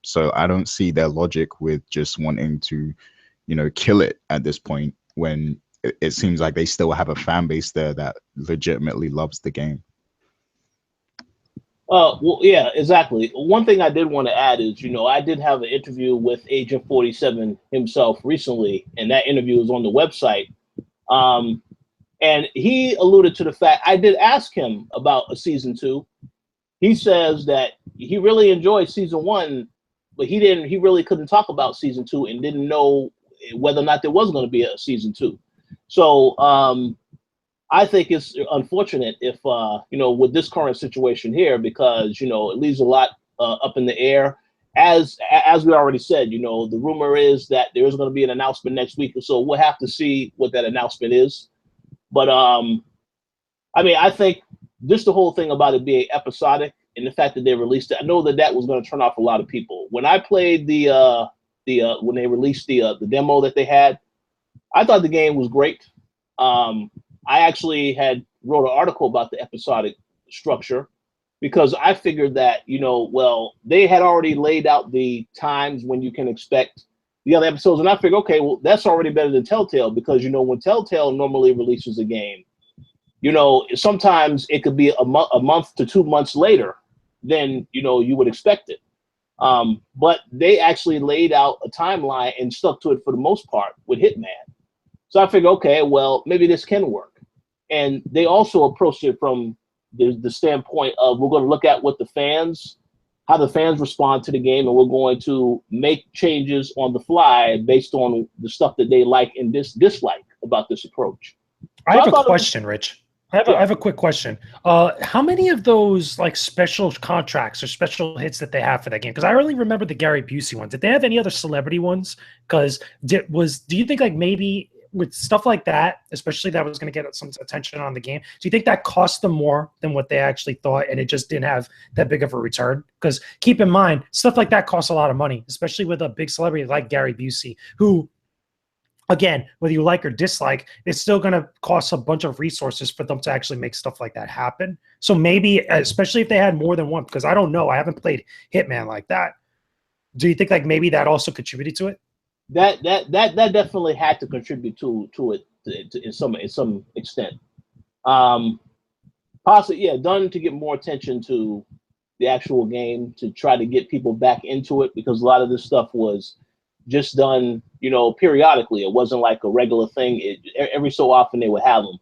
S2: So I don't see their logic with just wanting to, kill it at this point when it seems like they still have a fan base there that legitimately loves the game.
S1: Well, yeah, exactly. One thing I did want to add is, I did have an interview with Agent 47 himself recently, and that interview is on the website. And he alluded to the fact, I did ask him about a season 2. He says that he really enjoyed season 1, but he really couldn't talk about season 2 and didn't know whether or not there was going to be a season 2. So I think it's unfortunate if, with this current situation here, because, it leaves a lot up in the air. As we already said, the rumor is that there is going to be an announcement next week, so we'll have to see what that announcement is. But I think just the whole thing about it being episodic and the fact that they released it, I know that was going to turn off a lot of people. When I played when they released the demo that they had, I thought the game was great. I actually had wrote an article about the episodic structure because I figured that, they had already laid out the times when you can expect the other episodes. And I figured, okay, well, that's already better than Telltale because, when Telltale normally releases a game, sometimes it could be a month to 2 months later than, you would expect it. But they actually laid out a timeline and stuck to it for the most part with Hitman. So I figured, okay, well, maybe this can work. And they also approached it from the standpoint of we're going to look at how the fans respond to the game, and we're going to make changes on the fly based on the stuff that they like and dislike about this approach.
S3: I have a question, Rich. I have a quick question. How many of those like special contracts or special hits that they have for that game? Because I only remember the Gary Busey ones. Did they have any other celebrity ones? Because do you think like maybe with stuff like that, especially that was going to get some attention on the game, do you think that cost them more than what they actually thought and it just didn't have that big of a return? Because keep in mind, stuff like that costs a lot of money, especially with a big celebrity like Gary Busey, who, again, whether you like or dislike, it's still going to cost a bunch of resources for them to actually make stuff like that happen. So maybe, especially if they had more than one, because I don't know, I haven't played Hitman like that. Do you think like maybe that also contributed to it?
S1: That definitely had to contribute to it in some extent. Possibly, yeah, done to get more attention to the actual game, to try to get people back into it, because a lot of this stuff was just done, periodically. It wasn't like a regular thing. Every so often they would have them.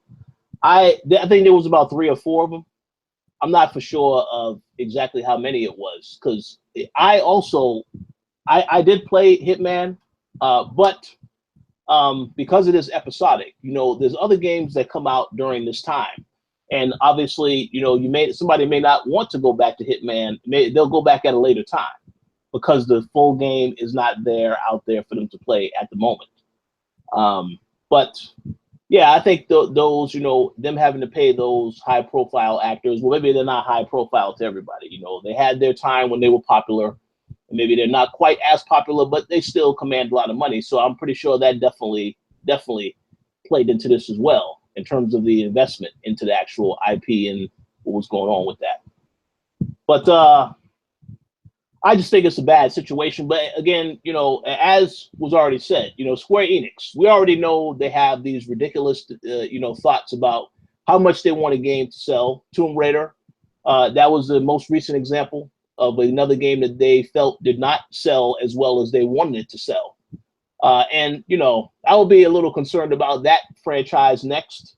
S1: I think there was about 3 or 4 of them. I'm not for sure of exactly how many it was, because I did play Hitman. But because it is episodic, there's other games that come out during this time, and obviously, somebody may not want to go back to Hitman. They'll go back at a later time because the full game is not out there for them to play at the moment. But yeah, I think those, them having to pay those high-profile actors, well, maybe they're not high-profile to everybody. They had their time when they were popular. Maybe they're not quite as popular, but they still command a lot of money. So I'm pretty sure that definitely played into this as well in terms of the investment into the actual IP and what was going on with that. But I just think it's a bad situation. But again, as was already said, Square Enix, we already know they have these ridiculous, thoughts about how much they want a game to sell. Tomb Raider, that was the most recent example of another game that they felt did not sell as well as they wanted it to sell. And, I will be a little concerned about that franchise next.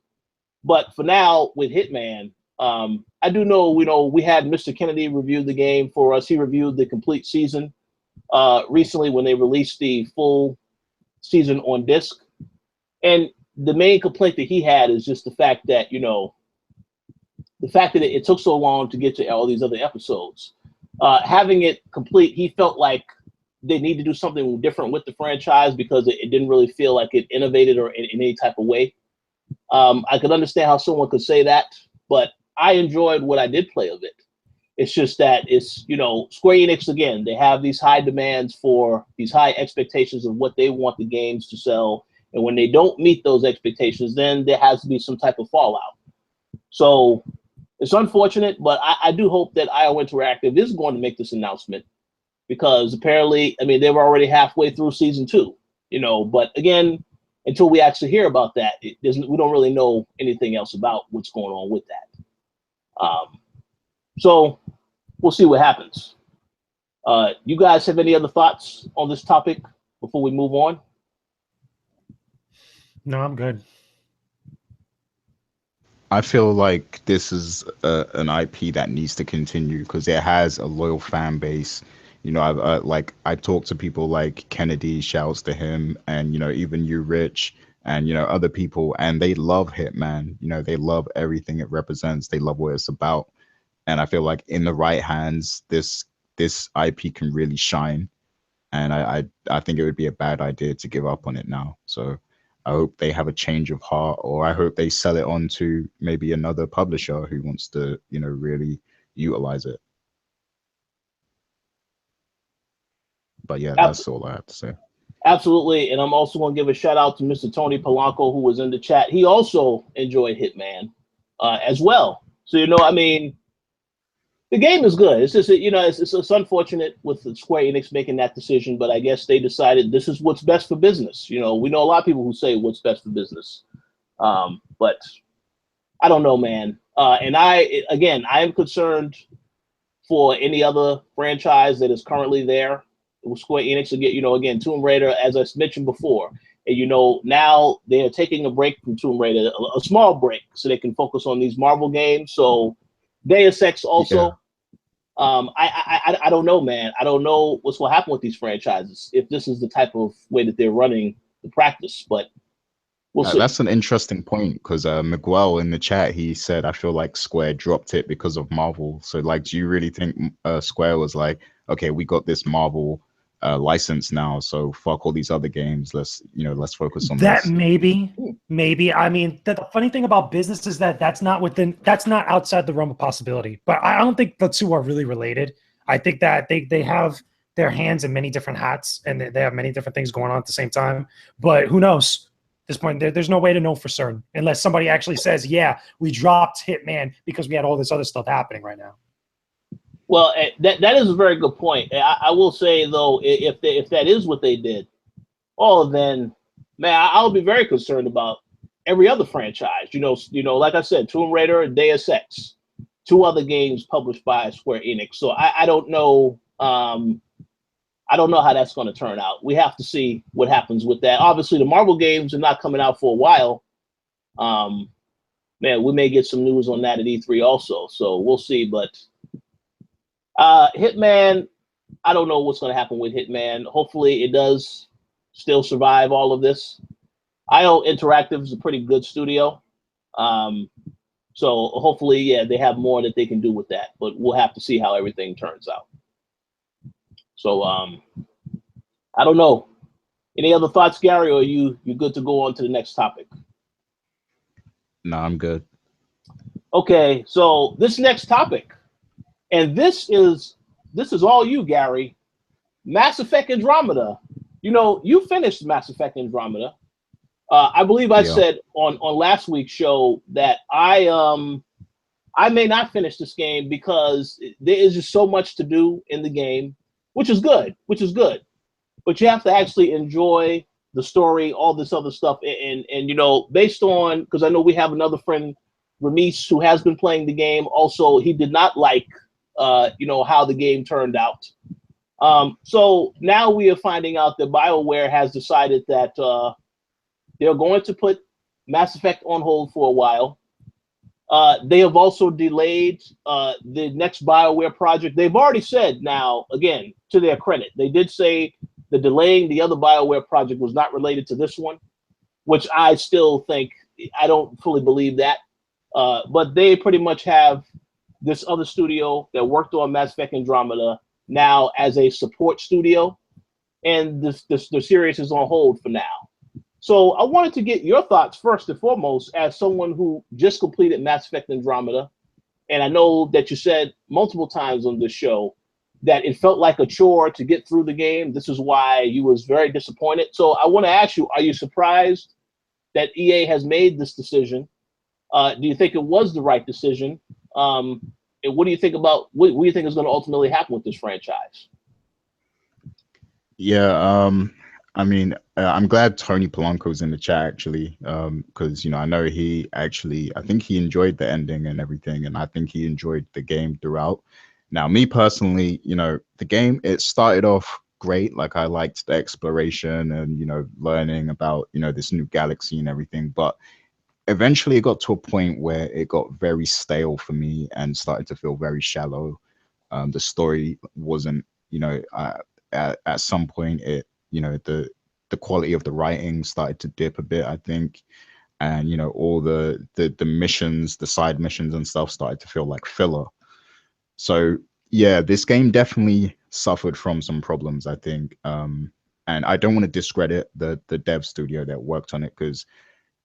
S1: But for now, with Hitman, I do know, we had Mr. Kennedy review the game for us. He reviewed the complete season recently when they released the full season on disc. And the main complaint that he had is just the fact that, it took so long to get to all these other episodes. Having it complete, he felt like they need to do something different with the franchise because it didn't really feel like it innovated or in any type of way. I could understand how someone could say that, but I enjoyed what I did play of it. It's just that it's, Square Enix, again, they have these high demands for these high expectations of what they want the games to sell. And when they don't meet those expectations, then there has to be some type of fallout. So It's unfortunate, but I do hope that IO Interactive is going to make this announcement, because apparently, I mean, they were already halfway through season 2, you know. But again, until we actually hear about that, we don't really know anything else about what's going on with that. So we'll see what happens. You guys have any other thoughts on this topic before we move on?
S3: No, I'm good.
S2: I feel like this is an IP that needs to continue because it has a loyal fan base. You know, I talk to people like Kennedy, shouts to him, and you know, even you, Rich, and you know, other people, and they love Hitman. You know, they love everything it represents. They love what it's about, and I feel like in the right hands, this IP can really shine. And I think it would be a bad idea to give up on it now. So I hope they have a change of heart, or I hope they sell it on to maybe another publisher who wants to, you know, really utilize it. But yeah, that's all I have to say.
S1: Absolutely. And I'm also going to give a shout out to Mr. Tony Polanco, who was in the chat. He also enjoyed Hitman as well. So, you know, I mean, the game is good. It's just, you know, it's unfortunate with Square Enix making that decision, but I guess they decided this is what's best for business. You know, we know a lot of people who say what's best for business, but I don't know, man. And I am concerned for any other franchise that is currently there with Square Enix. Again, Tomb Raider, as I mentioned before, and you know, now they are taking a break from Tomb Raider, a small break, so they can focus on these Marvel games. So Deus Ex also. Yeah. I don't know, man. I don't know what's going to happen with these franchises if this is the type of way that they're running the practice, but we'll see.
S2: That's an interesting point because Miguel in the chat, he said, I feel like Square dropped it because of Marvel. So like, do you really think Square was like, okay, we got this Marvel license now, so fuck all these other games. Let's focus on
S3: that.
S2: This.
S3: Maybe. I mean, the funny thing about business is that's not outside the realm of possibility. But I don't think the two are really related. I think that they have their hands in many different hats, and they have many different things going on at the same time. But who knows? At this point, there's no way to know for certain unless somebody actually says, yeah, we dropped Hitman because we had all this other stuff happening right now.
S1: Well, that is a very good point. I will say, though, if that is what they did, then, man, I'll be very concerned about every other franchise. You know, like I said, Tomb Raider and Deus Ex, 2 other games published by Square Enix. So I don't know. I don't know how that's going to turn out. We have to see what happens with that. Obviously, the Marvel games are not coming out for a while. Man, we may get some news on that at E3 also. So we'll see, but. Hitman, I don't know what's going to happen with Hitman. Hopefully it does still survive all of this. IO Interactive is a pretty good studio. So hopefully, yeah, they have more that they can do with that, but we'll have to see how everything turns out. So I don't know. Any other thoughts, Gary, or are you good to go on to the next topic?
S2: No, I'm good.
S1: Okay, so this next topic, and this is all you, Gary. Mass Effect Andromeda. You know, you finished Mass Effect Andromeda. I believe I said on last week's show that I may not finish this game because there is just so much to do in the game, which is good. But you have to actually enjoy the story, all this other stuff, and you know, based on, because I know we have another friend, Ramesh, who has been playing the game. Also, he did not like you know, how the game turned out. So now we are finding out that BioWare has decided that they're going to put Mass Effect on hold for a while. They have also delayed the next BioWare project. They've already said now, again, to their credit, they did say the delaying the other BioWare project was not related to this one, which I still think, I don't fully believe that. But they pretty much have this other studio that worked on Mass Effect Andromeda now as a support studio, and the series is on hold for now. So I wanted to get your thoughts first and foremost, as someone who just completed Mass Effect Andromeda, and I know that you said multiple times on this show that it felt like a chore to get through the game. This is why you was very disappointed. So I want to ask you, are you surprised that EA has made this decision? Do you think it was the right decision? And what do you think about what do you think is going to ultimately happen with this franchise?
S2: Yeah, I mean, I'm glad Tony Polanco's in the chat actually, because I know he actually, I think he enjoyed the ending and everything, and I think he enjoyed the game throughout. Now, me personally, the game, it started off great. Like I liked the exploration and learning about this new galaxy and everything, but eventually it got to a point where it got very stale for me and started to feel very shallow. The story wasn't, at some point the quality of the writing started to dip a bit, I think. And all the missions, the side missions and stuff started to feel like filler. So yeah, this game definitely suffered from some problems, I think. And I don't want to discredit the dev studio that worked on it, because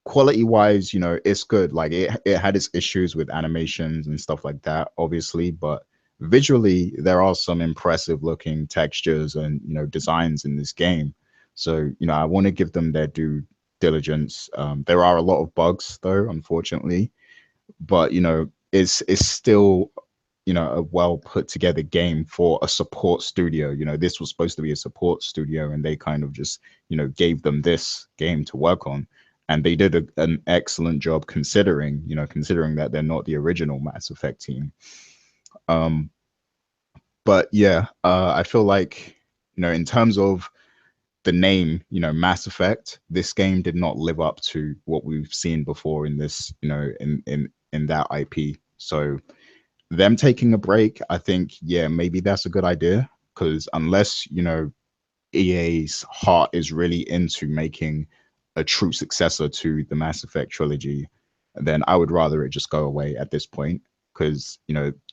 S2: quality wise, it's good. Like it had its issues with animations and stuff like that, obviously, but visually there are some impressive looking textures and designs in this game. So I want to give them their due diligence. There are a lot of bugs though, unfortunately, but it's still a well put together game for a support studio. This was supposed to be a support studio, and they kind of just gave them this game to work on, and they did an excellent job considering that they're not the original Mass Effect team. But yeah, I feel like in terms of the name, Mass Effect, this game did not live up to what we've seen before in this, in that IP. So them taking a break, I think, yeah, maybe that's a good idea, because unless EA's heart is really into making a true successor to the Mass Effect trilogy, then I would rather it just go away at this point, because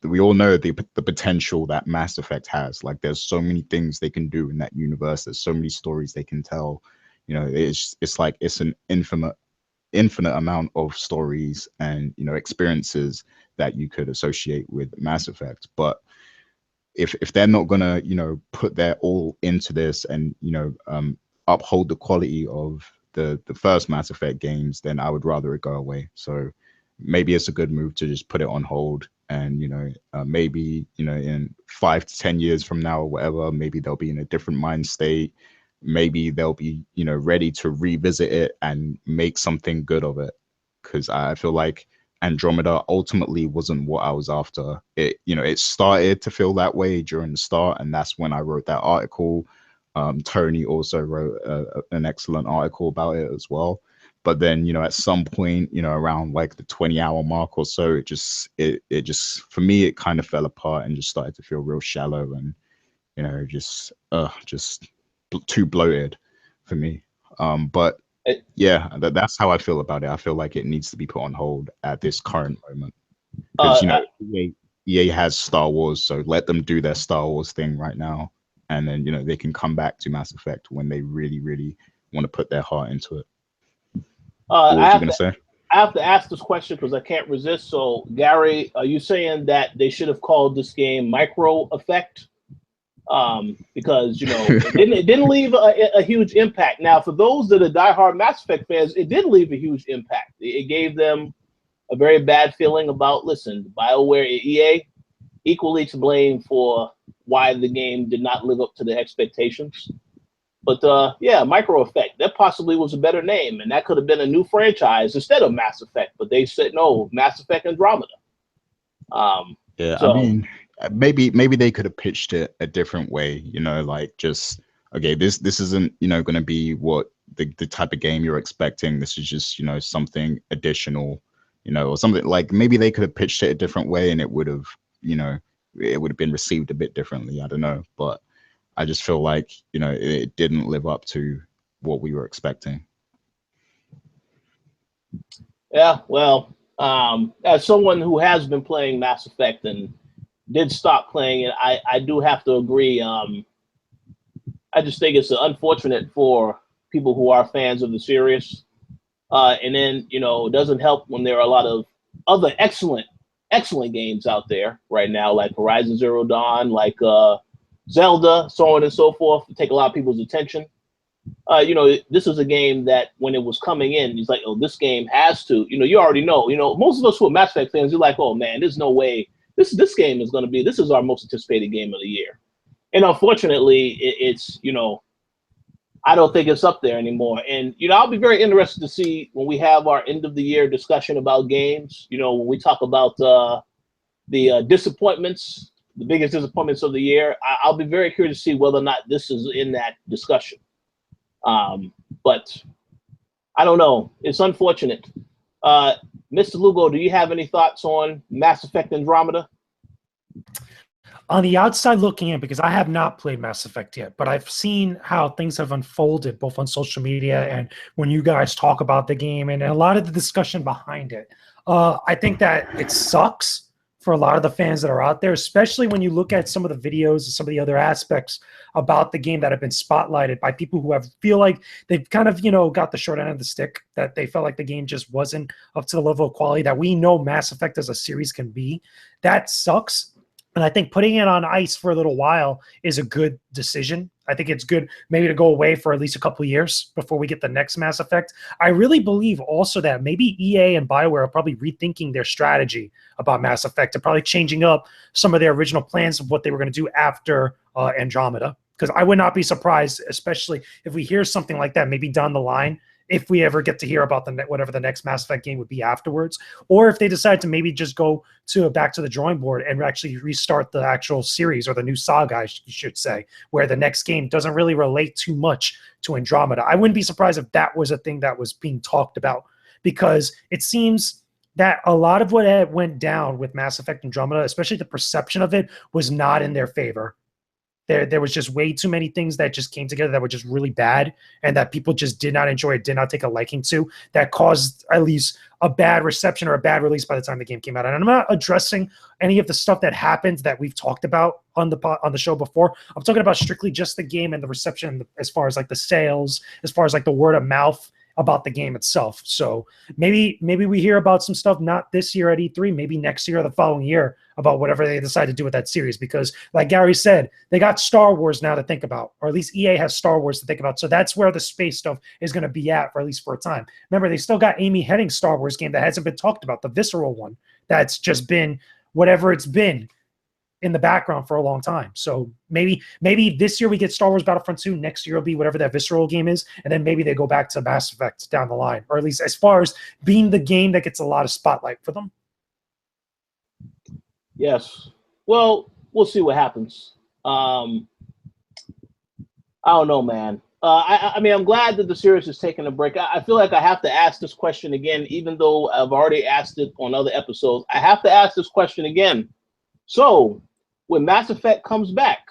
S2: we all know the potential that Mass Effect has. Like there's so many things they can do in that universe. There's so many stories they can tell. It's like it's an infinite amount of stories and experiences that you could associate with Mass Effect. But if they're not gonna put their all into this and uphold the quality of the first Mass Effect games, then I would rather it go away. So maybe it's a good move to just put it on hold, and maybe in 5 to 10 years from now or whatever, maybe they'll be in a different mind state. Maybe they'll be ready to revisit it and make something good of it, because I feel like Andromeda ultimately wasn't what I was after. It started to feel that way during the start, and that's when I wrote that article. Tony also wrote an excellent article about it as well. But then, at some point, around like the 20-hour mark or so, it just for me, it kind of fell apart and just started to feel real shallow and, just too bloated for me. But yeah, that's how I feel about it. I feel like it needs to be put on hold at this current moment, because EA has Star Wars, so let them do their Star Wars thing right now, and then they can come back to Mass Effect when they really, really want to put their heart into it. What were you gonna say?
S1: I have to ask this question because I can't resist. So, Gary, are you saying that they should have called this game Micro Effect? Because it didn't leave a huge impact. Now, for those that are diehard Mass Effect fans, it did leave a huge impact. It gave them a very bad feeling about, listen, BioWare and EA equally to blame for why the game did not live up to the expectations. But yeah, Micro Effect, that possibly was a better name, and that could have been a new franchise instead of Mass Effect. But they said no, Mass Effect Andromeda.
S2: Yeah, so, I mean, maybe they could have pitched it a different way. Like just okay, this isn't going to be what the type of game you're expecting. This is just something additional, or something like maybe they could have pitched it a different way, and it would have been received a bit differently. I don't know, but I just feel like, it didn't live up to what we were expecting.
S1: Yeah, well, as someone who has been playing Mass Effect and did stop playing it, I do have to agree. I just think it's unfortunate for people who are fans of the series. And then, it doesn't help when there are a lot of other excellent games out there right now, like Horizon Zero Dawn, like Zelda, so on and so forth, take a lot of people's attention. this is a game that when it was coming in, he's like, oh, this game has to, you already know, most of us who are Mass Effect fans, you're like, oh man, there's no way this game is going to be, this is our most anticipated game of the year. And unfortunately, it's, I don't think it's up there anymore. And, I'll be very interested to see when we have our end of the year discussion about games, when we talk about the disappointments, the biggest disappointments of the year, I'll be very curious to see whether or not this is in that discussion. But I don't know. It's unfortunate. Mr. Lugo, do you have any thoughts on Mass Effect Andromeda?
S3: On the outside looking in, because I have not played Mass Effect yet, but I've seen how things have unfolded both on social media and when you guys talk about the game and a lot of the discussion behind it. I think that it sucks for a lot of the fans that are out there, especially when you look at some of the videos and some of the other aspects about the game that have been spotlighted by people who feel like they've kind of, got the short end of the stick, that they felt like the game just wasn't up to the level of quality that we know Mass Effect as a series can be. That sucks. And I think putting it on ice for a little while is a good decision. I think it's good maybe to go away for at least a couple of years before we get the next Mass Effect. I really believe also that maybe EA and BioWare are probably rethinking their strategy about Mass Effect and probably changing up some of their original plans of what they were going to do after Andromeda. Because I would not be surprised, especially if we hear something like that maybe down the line, if we ever get to hear about whatever the next Mass Effect game would be afterwards, or if they decide to maybe just go back to the drawing board and actually restart the actual series or the new saga, I should say, where the next game doesn't really relate too much to Andromeda. I wouldn't be surprised if that was a thing that was being talked about, because it seems that a lot of what went down with Mass Effect Andromeda, especially the perception of it, was not in their favor. There was just way too many things that just came together that were just really bad and that people just did not enjoy, did not take a liking to, that caused at least a bad reception or a bad release by the time the game came out. And I'm not addressing any of the stuff that happened that we've talked about on the show before. I'm talking about strictly just the game and the reception as far as like the sales, as far as like the word of mouth about the game itself. So maybe we hear about some stuff not this year at E3, maybe next year or the following year about whatever they decide to do with that series. Because like Gary said, they got Star Wars now to think about, or at least EA has Star Wars to think about. So that's where the space stuff is going to be at, for at least for a time. Remember, they still got Amy Hennig's Star Wars game that hasn't been talked about, the visceral one. That's just been whatever it's been in the background for a long time. So maybe this year we get Star Wars Battlefront 2, next year will be whatever that visceral game is, and then maybe they go back to Mass Effect down the line, or at least as far as being the game that gets a lot of spotlight for them.
S1: Yes. Well, we'll see what happens. I don't know, man. I mean, I'm glad that the series is taking a break. I feel like I have to ask this question again, even though I've already asked it on other episodes. I have to ask this question again. So, when Mass Effect comes back,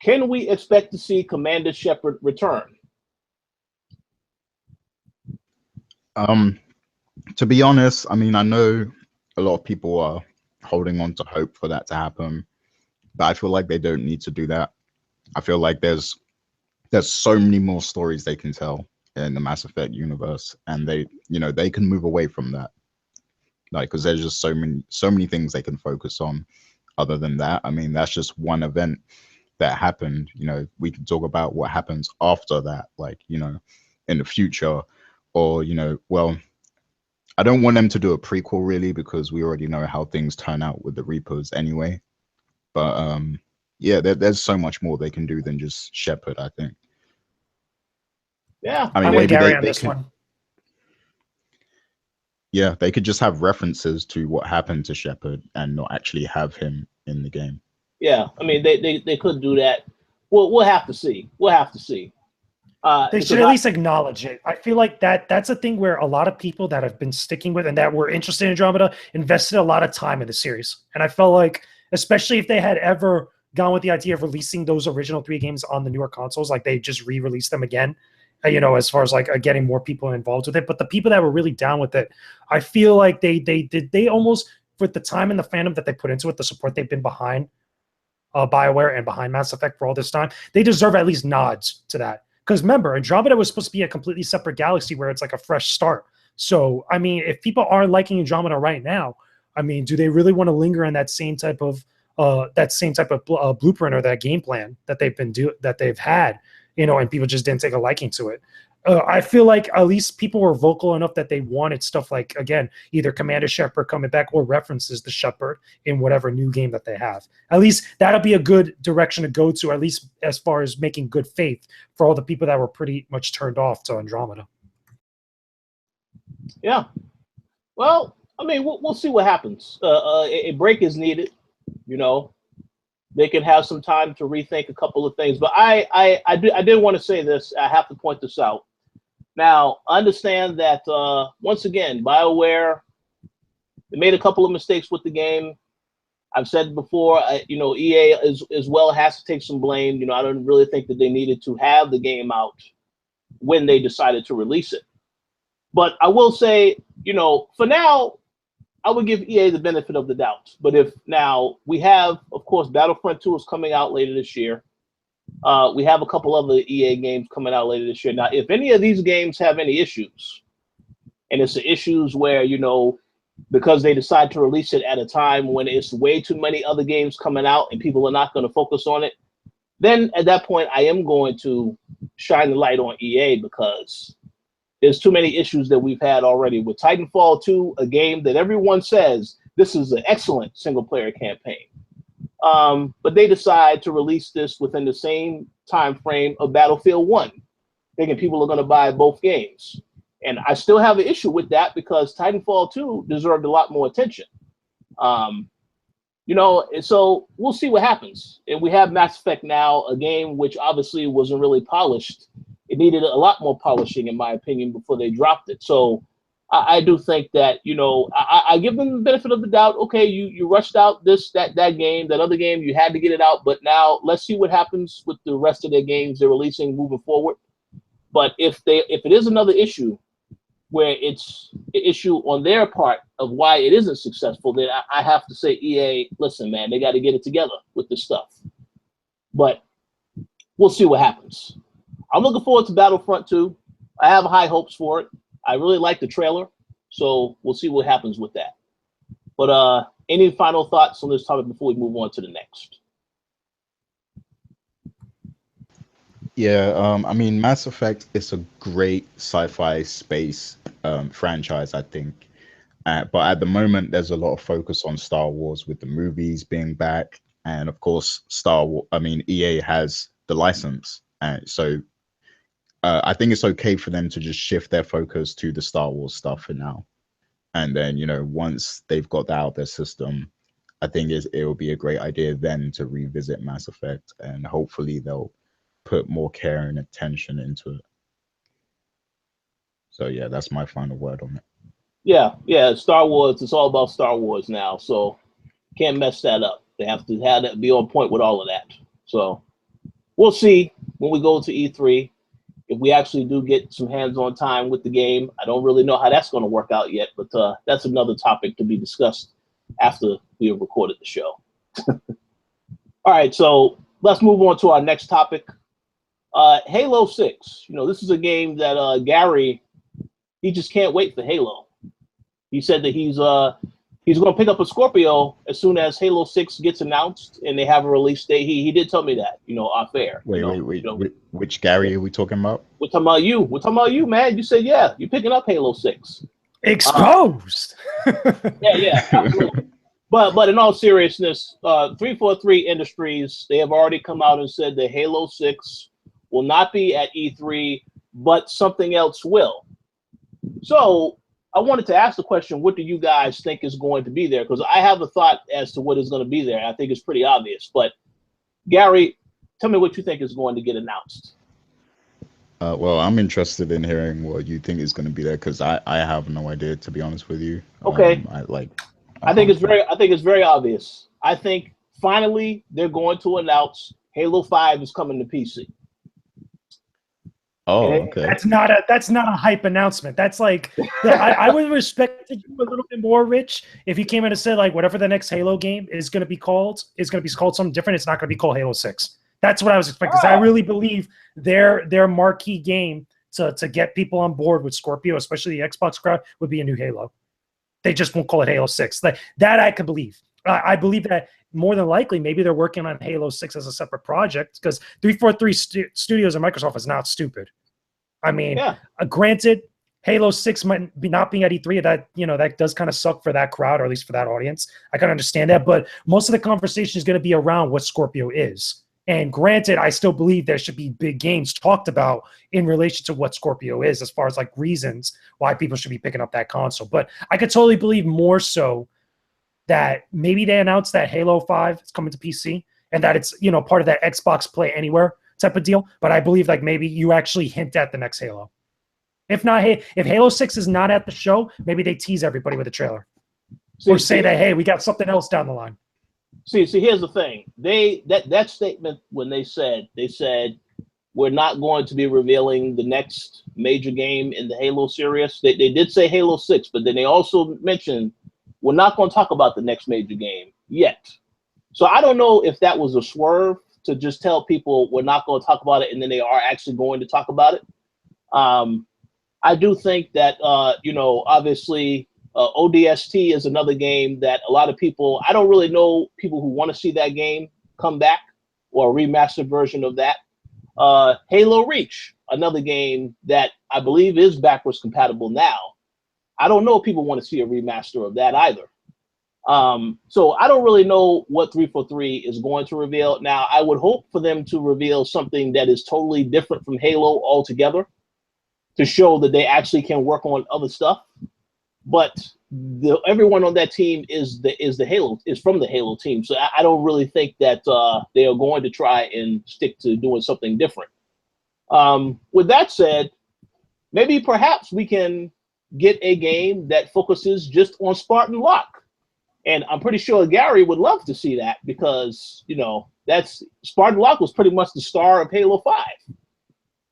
S1: can we expect to see Commander Shepard return?
S2: To be honest, I mean, I know a lot of people are holding on to hope for that to happen, but I feel like they don't need to do that. I feel like there's so many more stories they can tell in the Mass Effect universe, and they can move away from that. Like, because there's just so many things they can focus on other than that. I mean, that's just one event that happened. We can talk about what happens after that, like, in the future, or, well, I don't want them to do a prequel really, because we already know how things turn out with the Reapers anyway. But yeah, there's so much more they can do than just Shepard, I think.
S1: Yeah,
S3: I mean, maybe Gary on this one.
S2: Yeah, they could just have references to what happened to Shepard and not actually have him in the game.
S1: Yeah, I mean, they could do that. We'll have to see. We'll have to see.
S3: They should at least acknowledge it. I feel like that's a thing where a lot of people that have been sticking with and that were interested in Andromeda invested a lot of time in the series. And I felt like, especially if they had ever gone with the idea of releasing those original 3 games on the newer consoles, like they just re-released them again, as far as like getting more people involved with it. But the people that were really down with it, I feel like they almost, with the time and the fandom that they put into it, the support they've been behind BioWare and behind Mass Effect for all this time, they deserve at least nods to that. Because remember, Andromeda was supposed to be a completely separate galaxy where it's like a fresh start. So, I mean, if people aren't liking Andromeda right now, I mean, do they really want to linger in that same type of blueprint or that game plan that they've had and people just didn't take a liking to it. I feel like at least people were vocal enough that they wanted stuff like, again, either Commander Shepard coming back or references to Shepard in whatever new game that they have. At least that'll be a good direction to go to, at least as far as making good faith for all the people that were pretty much turned off to Andromeda.
S1: Yeah. Well, I mean, we'll see what happens. A break is needed, They can have some time to rethink a couple of things. But I did want to say this. I have to point this out. Now, understand that, once again, BioWare, they made a couple of mistakes with the game. I've said before, EA as well has to take some blame. I don't really think that they needed to have the game out when they decided to release it. But I will say, for now, I would give EA the benefit of the doubt. But if now we have, of course, Battlefront 2 is coming out later this year. We have a couple other EA games coming out later this year. Now, if any of these games have any issues, and it's the issues where, because they decide to release it at a time when it's way too many other games coming out and people are not going to focus on it, then at that point, I am going to shine the light on EA, because there's too many issues that we've had already with Titanfall 2, a game that everyone says this is an excellent single-player campaign. But they decide to release this within the same time frame of Battlefield 1, thinking people are going to buy both games. And I still have an issue with that, because Titanfall 2 deserved a lot more attention. And so we'll see what happens. And we have Mass Effect now, a game which obviously wasn't really polished. It needed a lot more polishing, in my opinion, before they dropped it. So I do think that, I give them the benefit of the doubt. Okay, you rushed out that game, that other game, you had to get it out. But now let's see what happens with the rest of their games they're releasing moving forward. But if it is another issue where it's an issue on their part of why it isn't successful, then I have to say, EA, listen, man, they got to get it together with this stuff. But we'll see what happens. I'm looking forward to Battlefront 2. I have high hopes for it. I really like the trailer, so we'll see what happens with that. But any final thoughts on this topic before we move on to the next?
S2: Yeah, I mean, Mass Effect is a great sci-fi space franchise, I think. But at the moment, there's a lot of focus on Star Wars with the movies being back. And of course, EA has the license. So I think it's okay for them to just shift their focus to the Star Wars stuff for now. And then, once they've got that out of their system, I think it will be a great idea then to revisit Mass Effect. And hopefully they'll put more care and attention into it. So yeah, that's my final word on it.
S1: Yeah, Star Wars, it's all about Star Wars now, so can't mess that up. They have to have that, be on point with all of that. So we'll see when we go to E3 if we actually do get some hands-on time with the game. I don't really know how that's going to work out yet, but that's another topic to be discussed after we have recorded the show. All right, so let's move on to our next topic. Halo 6. This is a game that Gary, he just can't wait for Halo. He said that he's going to pick up a Scorpio as soon as Halo 6 gets announced and they have a release date. He did tell me that, off air.
S2: Wait. Which Gary are we talking about?
S1: We're talking about you. We're talking about you, man. You said, yeah, you're picking up Halo 6.
S3: Exposed.
S1: Yeah. Absolutely. But in all seriousness, 343 Industries, they have already come out and said that Halo 6 will not be at E3, but something else will. So I wanted to ask the question, what do you guys think is going to be there? Because I have a thought as to what is going to be there. I think it's pretty obvious. But Gary, tell me what you think is going to get announced.
S2: Well, I'm interested in hearing what you think is going to be there, because I have no idea, to be honest with you.
S1: Okay. I think it's very obvious. I think finally they're going to announce Halo 5 is coming to PC.
S2: Oh, okay.
S3: That's not a hype announcement. That's like, I would respect you a little bit more, Rich, if you came in and said, like, whatever the next Halo game is going to be called something different. It's not going to be called Halo 6. That's what I was expecting. Because I really believe their marquee game to get people on board with Scorpio, especially the Xbox crowd, would be a new Halo. They just won't call it Halo 6. Like that, I could believe. I believe that more than likely, maybe they're working on Halo 6 as a separate project, because 343 Studios and Microsoft is not stupid. I mean, granted, Halo 6 might be not being at E3. That, you know, that does kind of suck for that crowd, or at least for that audience. I can understand that, but most of the conversation is going to be around what Scorpio is. And granted, I still believe there should be big games talked about in relation to what Scorpio is, as far as like reasons why people should be picking up that console. But I could totally believe more so that maybe they announced that Halo 5 is coming to PC and that it's, you know, part of that Xbox Play Anywhere type of deal. But I believe like maybe you actually hint at the next Halo. If not, hey, if Halo 6 is not at the show, maybe they tease everybody with a trailer. Or say that, hey, we got something else down the line.
S1: See, here's the thing. That statement, when they said we're not going to be revealing the next major game in the Halo series. They did say Halo 6, but then they also mentioned we're not going to talk about the next major game yet. So I don't know if that was a swerve to just tell people we're not going to talk about it, and then they are actually going to talk about it. I do think that, you know, obviously ODST is another game that a lot of people, I don't really know people who want to see that game come back, or a remastered version of that. Halo Reach, another game that I believe is backwards compatible now. I don't know if people want to see a remaster of that either. So I don't really know what 343 is going to reveal. Now, I would hope for them to reveal something that is totally different from Halo altogether, to show that they actually can work on other stuff. But everyone on that team is from the Halo team. So I don't really think that they are going to try and stick to doing something different. With that said, maybe perhaps we can get a game that focuses just on Spartan Lock. And I'm pretty sure Gary would love to see that, because, you know, that's Spartan Lock was pretty much the star of Halo 5.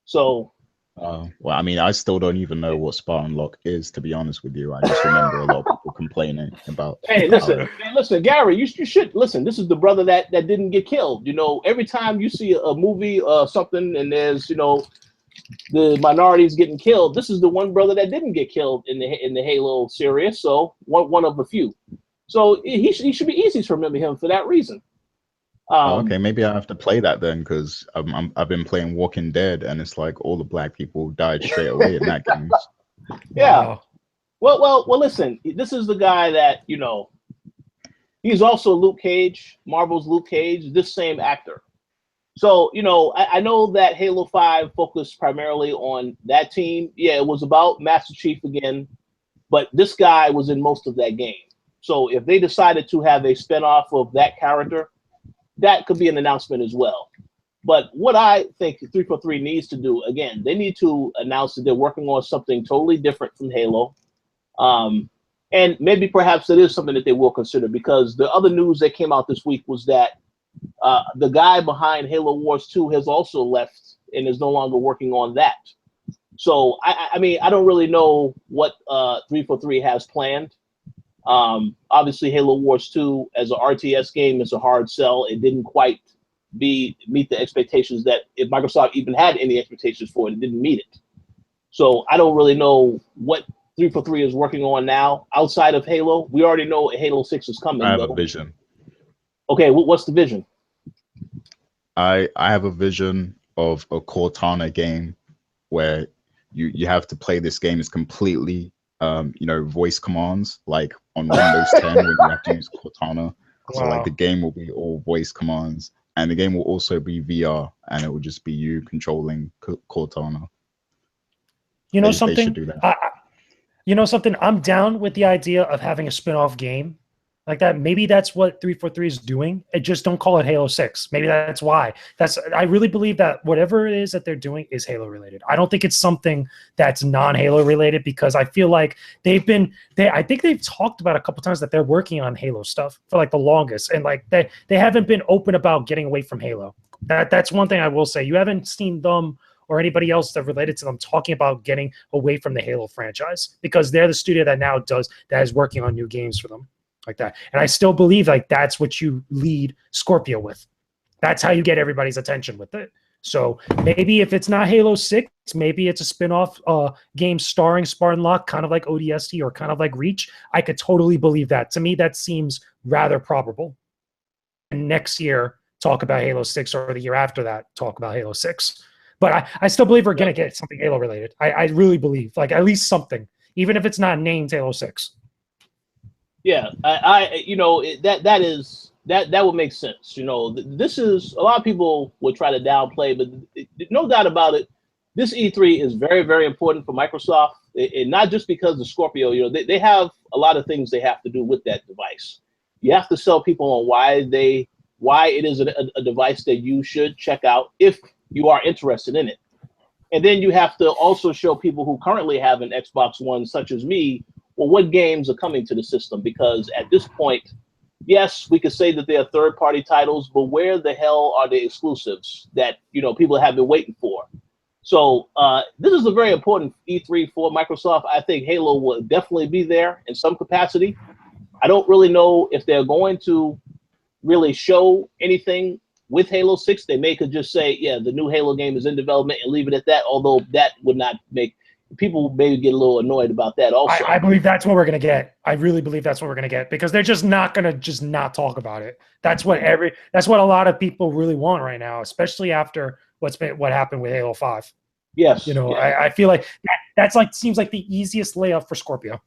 S1: So
S2: well, I mean, I still don't even know what Spartan Lock is, to be honest with you. I just remember a lot of people complaining about.
S1: Hey, listen, Gary, you should listen. This is the brother that didn't get killed. You know, every time you see a movie or something, and there's, you know, the minorities getting killed, this is the one brother that didn't get killed in the Halo series. So one of a few. So he should be easy to remember him for that reason.
S2: Okay, maybe I have to play that then, because I've been playing Walking Dead, and it's like all the black people died straight away in that game.
S1: Yeah. Wow. Well. Listen, this is the guy that, you know, he's also Luke Cage, Marvel's Luke Cage, this same actor. So, you know, I know that Halo 5 focused primarily on that team. Yeah, it was about Master Chief again, but this guy was in most of that game. So if they decided to have a spinoff of that character, that could be an announcement as well. But what I think 343 needs to do, again, they need to announce that they're working on something totally different from Halo. And maybe perhaps it is something that they will consider, because the other news that came out this week was that the guy behind Halo Wars 2 has also left and is no longer working on that. So, I mean, I don't really know what 343 has planned. Obviously, Halo Wars 2 as an RTS game is a hard sell. It didn't quite meet the expectations that, if Microsoft even had any expectations for it, it didn't meet it. So I don't really know what 343 is working on now outside of Halo. We already know Halo 6 is coming.
S2: I have a vision.
S1: Okay, what's the vision?
S2: I have a vision of a Cortana game where you have to play this game is completely you know, voice commands, like on Windows 10 when you have to use Cortana. So like the game will be all voice commands, and the game will also be VR, and it will just be you controlling Cortana.
S3: You know something? You know something? I'm down with the idea of having a spin-off game like that. Maybe that's what 343 is doing. It just don't call it Halo 6. Think that's why. I really believe that whatever it is that they're doing is Halo related. I don't think it's something that's non-Halo related, because I feel like I think they've talked about a couple times that they're working on Halo stuff for like the longest, and like they haven't been open about getting away from Halo. That's one thing I will say. You haven't seen them or anybody else that related to them talking about getting away from the Halo franchise, because they're the studio that is working on new games for them. Like that. And I still believe like that's what you lead Scorpio with. That's how you get everybody's attention with it. So maybe if it's not Halo 6, maybe it's a spin-off game starring Spartan Lock, kind of like ODST or kind of like Reach. I could totally believe that. To me, that seems rather probable. next year talk about Halo 6, or the year after that talk about Halo 6. But I still believe we're going to get something Halo related. I really believe, like, at least something, even if it's not named Halo 6.
S1: Yeah, that would make sense. This is, a lot of people will try to downplay, but no doubt about it, this E3 is very, very important for Microsoft, and not just because of Scorpio. They have a lot of things they have to do with that device. You have to sell people on why it is a device that you should check out if you are interested in it. And then you have to also show people who currently have an Xbox One, such as me, well, what games are coming to the system? Because at this point, yes, we could say that they are third-party titles, but where the hell are the exclusives that people have been waiting for? So this is a very important E3 for Microsoft. I think Halo will definitely be there in some capacity. I don't really know if they're going to really show anything with Halo 6. They may could just say, yeah, the new Halo game is in development and leave it at that, although that would not make people maybe get a little annoyed about that also.
S3: I believe that's what we're going to get. I really believe that's what we're going to get, because they're just not going to just not talk about it. That's what a lot of people really want right now, especially after what happened with Halo 5.
S1: Yes.
S3: I feel like that's seems like the easiest layup for Scorpio.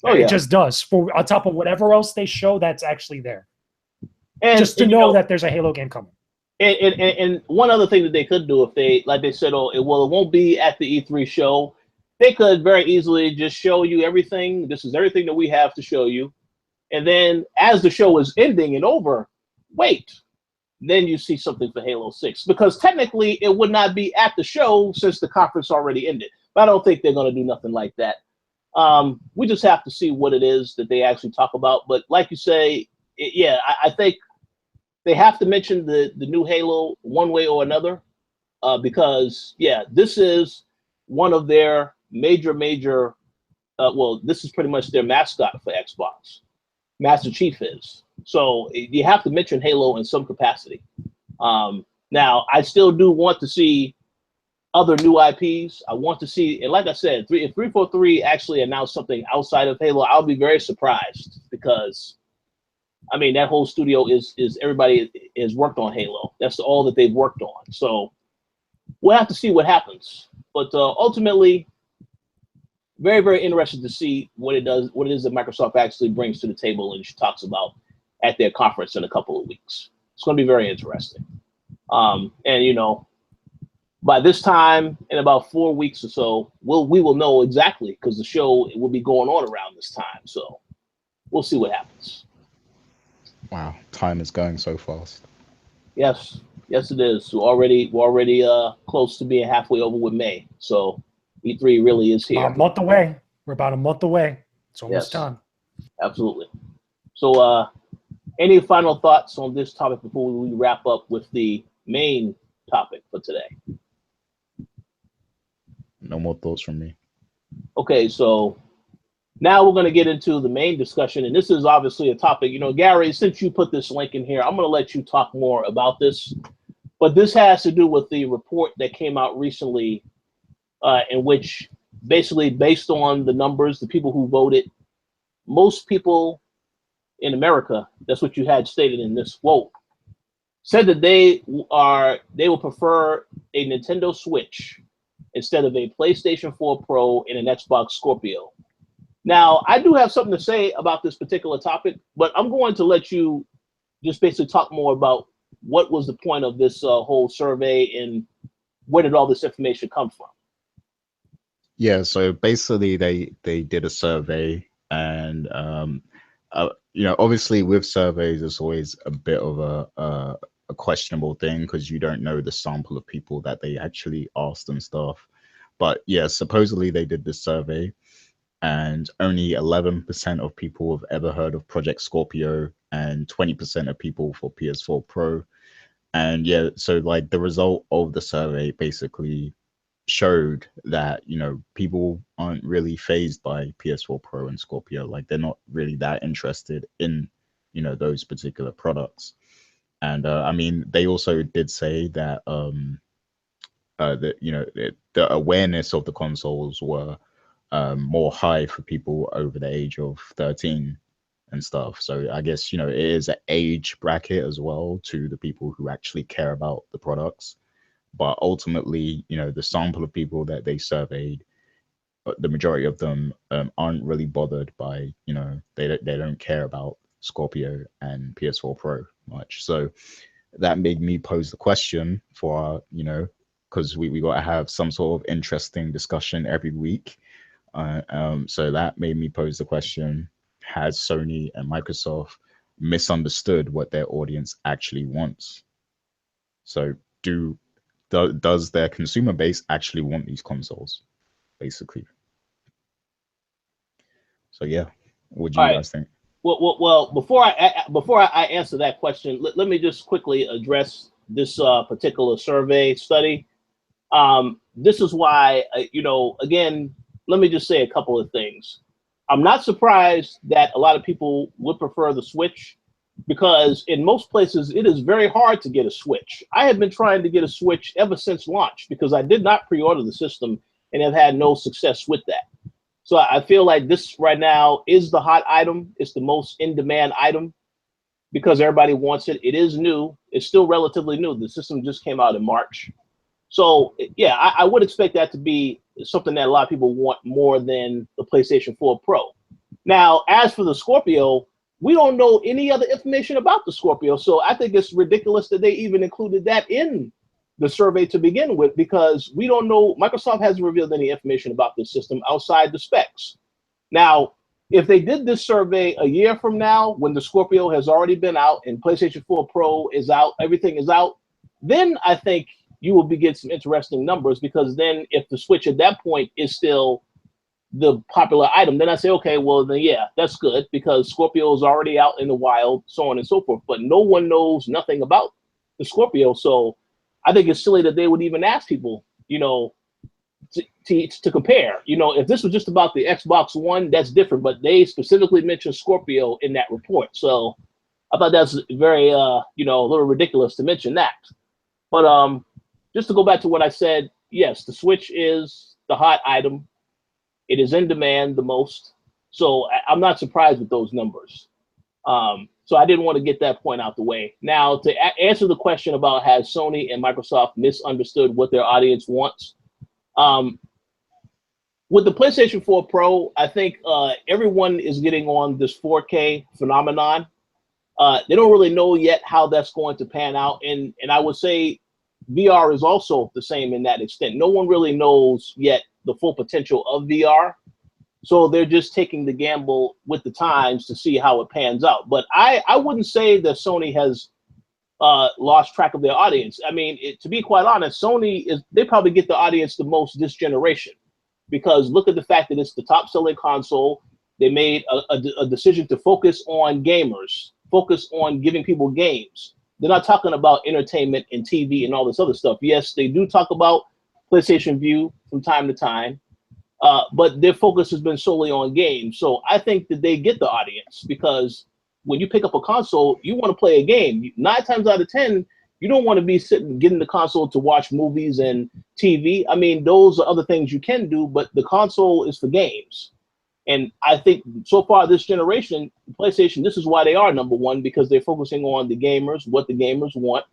S1: Oh, yeah.
S3: It just does, on top of whatever else they show that's actually there.
S1: And
S3: just to know that there's a Halo game coming.
S1: And one other thing that they could do, if they, like they said, it won't be at the E3 show, they could very easily just show you everything. This is everything that we have to show you. And then as the show is ending and over, wait, then you see something for Halo 6. Because technically it would not be at the show since the conference already ended. But I don't think they're going to do nothing like that. We just have to see what it is that they actually talk about. But like you say, I think they have to mention the new Halo one way or another, because this is one of their major. This is pretty much their mascot for Xbox. Master Chief is. So you have to mention Halo in some capacity. Now, I still do want to see other new IPs. I want to see, and like I said, if 343 actually announced something outside of Halo, I'll be very surprised, because I mean, that whole studio is everybody has worked on Halo. That's all that they've worked on. So we'll have to see what happens. But ultimately, very, very interested to see what it is that Microsoft actually brings to the table and she talks about at their conference in a couple of weeks. It's going to be very interesting. And by this time, in about 4 weeks or so, we will know exactly, because the show will be going on around this time. So we'll see what happens.
S2: Wow, time is going so fast.
S1: Yes, it is. We're already close to being halfway over with May. So E3 really is here.
S3: A month away. We're about a month away. It's almost time.
S1: Absolutely. So any final thoughts on this topic before we wrap up with the main topic for today?
S2: No more thoughts from me.
S1: Okay, so now we're going to get into the main discussion, and this is obviously a topic, Gary, since you put this link in here, I'm going to let you talk more about this, but this has to do with the report that came out recently, in which basically, based on the numbers, the people who voted, most people in America, that's what you had stated in this quote, said that they will prefer a Nintendo Switch instead of a PlayStation 4 Pro and an Xbox Scorpio. Now, I do have something to say about this particular topic, but I'm going to let you just basically talk more about what was the point of this whole survey and where did all this information come from?
S2: Yeah, so basically they did a survey, and obviously with surveys, it's always a bit of a questionable thing, because you don't know the sample of people that they actually asked and stuff. But yeah, supposedly they did this survey, and only 11% of people have ever heard of Project Scorpio, and 20% of people for PS4 Pro. And yeah, so like the result of the survey basically showed that, people aren't really fazed by PS4 Pro and Scorpio. Like, they're not really that interested in, those particular products. And I mean, they also did say that, the awareness of the consoles were more high for people over the age of 13. and stuff. So I guess, you know, it is an age bracket as well to the people who actually care about the products. But ultimately, you know, the sample of people that they surveyed, the majority of them aren't really bothered by, you know, they don't care about Scorpio and PS4 Pro much. So that made me pose the question for, you know, because we got to have some sort of interesting discussion every week. So that made me pose the question: has Sony and Microsoft misunderstood what their audience actually wants? So does their consumer base actually want these consoles, basically? So yeah, what do you guys think?
S1: Well, before I answer that question, let me just quickly address this particular survey study. This is why, you know, again, let me just say a couple of things. I'm not surprised that a lot of people would prefer the Switch, because in most places it is very hard to get a Switch. I have been trying to get a Switch ever since launch because I did not pre-order the system and have had no success with that. So I feel like this right now is the hot item. It's the most in-demand item because everybody wants it. It is new. It's still relatively new. The system just came out in March. So yeah, I would expect that to be something that a lot of people want more than the PlayStation 4 Pro. Now, as for the Scorpio, we don't know any other information about the Scorpio. So I think it's ridiculous that they even included that in the survey to begin with, because we don't know. Microsoft hasn't revealed any information about this system outside the specs. Now, if they did this survey a year from now, when the Scorpio has already been out and PlayStation 4 Pro is out, everything is out, then I think you will get some interesting numbers, because then if the Switch at that point is still the popular item, then I say, okay, well, then yeah, that's good, because Scorpio is already out in the wild, so on and so forth. But no one knows nothing about the Scorpio, so I think it's silly that they would even ask people, you know, to compare. You know, if this was just about the Xbox One, that's different, but they specifically mentioned Scorpio in that report. So I thought that's very, you know, a little ridiculous to mention that. But just to go back to what I said, yes, the Switch is the hot item. It is in demand the most. So I'm not surprised with those numbers. So I didn't want to get that point out the way. Now, to answer the question about has Sony and Microsoft misunderstood what their audience wants, with the PlayStation 4 Pro, I think everyone is getting on this 4K phenomenon. They don't really know yet how that's going to pan out. And I would say VR is also the same in that extent. No one really knows yet the full potential of VR. So they're just taking the gamble with the times to see how it pans out. But I wouldn't say that Sony has lost track of their audience. I mean, to be quite honest, they probably get the audience the most this generation, because look at the fact that it's the top selling console. They made a decision to focus on gamers, focus on giving people games. They're not talking about entertainment and TV and all this other stuff. Yes, they do talk about PlayStation View from time to time, but their focus has been solely on games. So I think that they get the audience, because when you pick up a console, you want to play a game. 9 times out of 10, you don't want to be sitting getting the console to watch movies and TV. I mean, those are other things you can do, but the console is for games. And I think so far this generation, PlayStation, this is why they are number one, because they're focusing on the gamers, what the gamers want.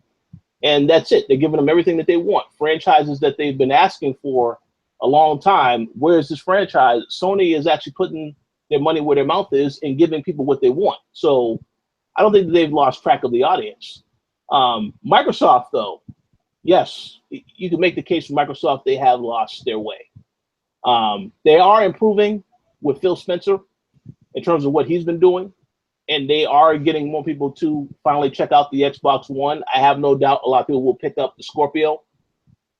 S1: And that's it. They're giving them everything that they want. Franchises that they've been asking for a long time. Where is this franchise? Sony is actually putting their money where their mouth is and giving people what they want. So I don't think that they've lost track of the audience. Microsoft, though, yes, you can make the case for Microsoft. They have lost their way. They are improving with Phil Spencer in terms of what he's been doing, and they are getting more people to finally check out the Xbox One. I have no doubt a lot of people will pick up the Scorpio.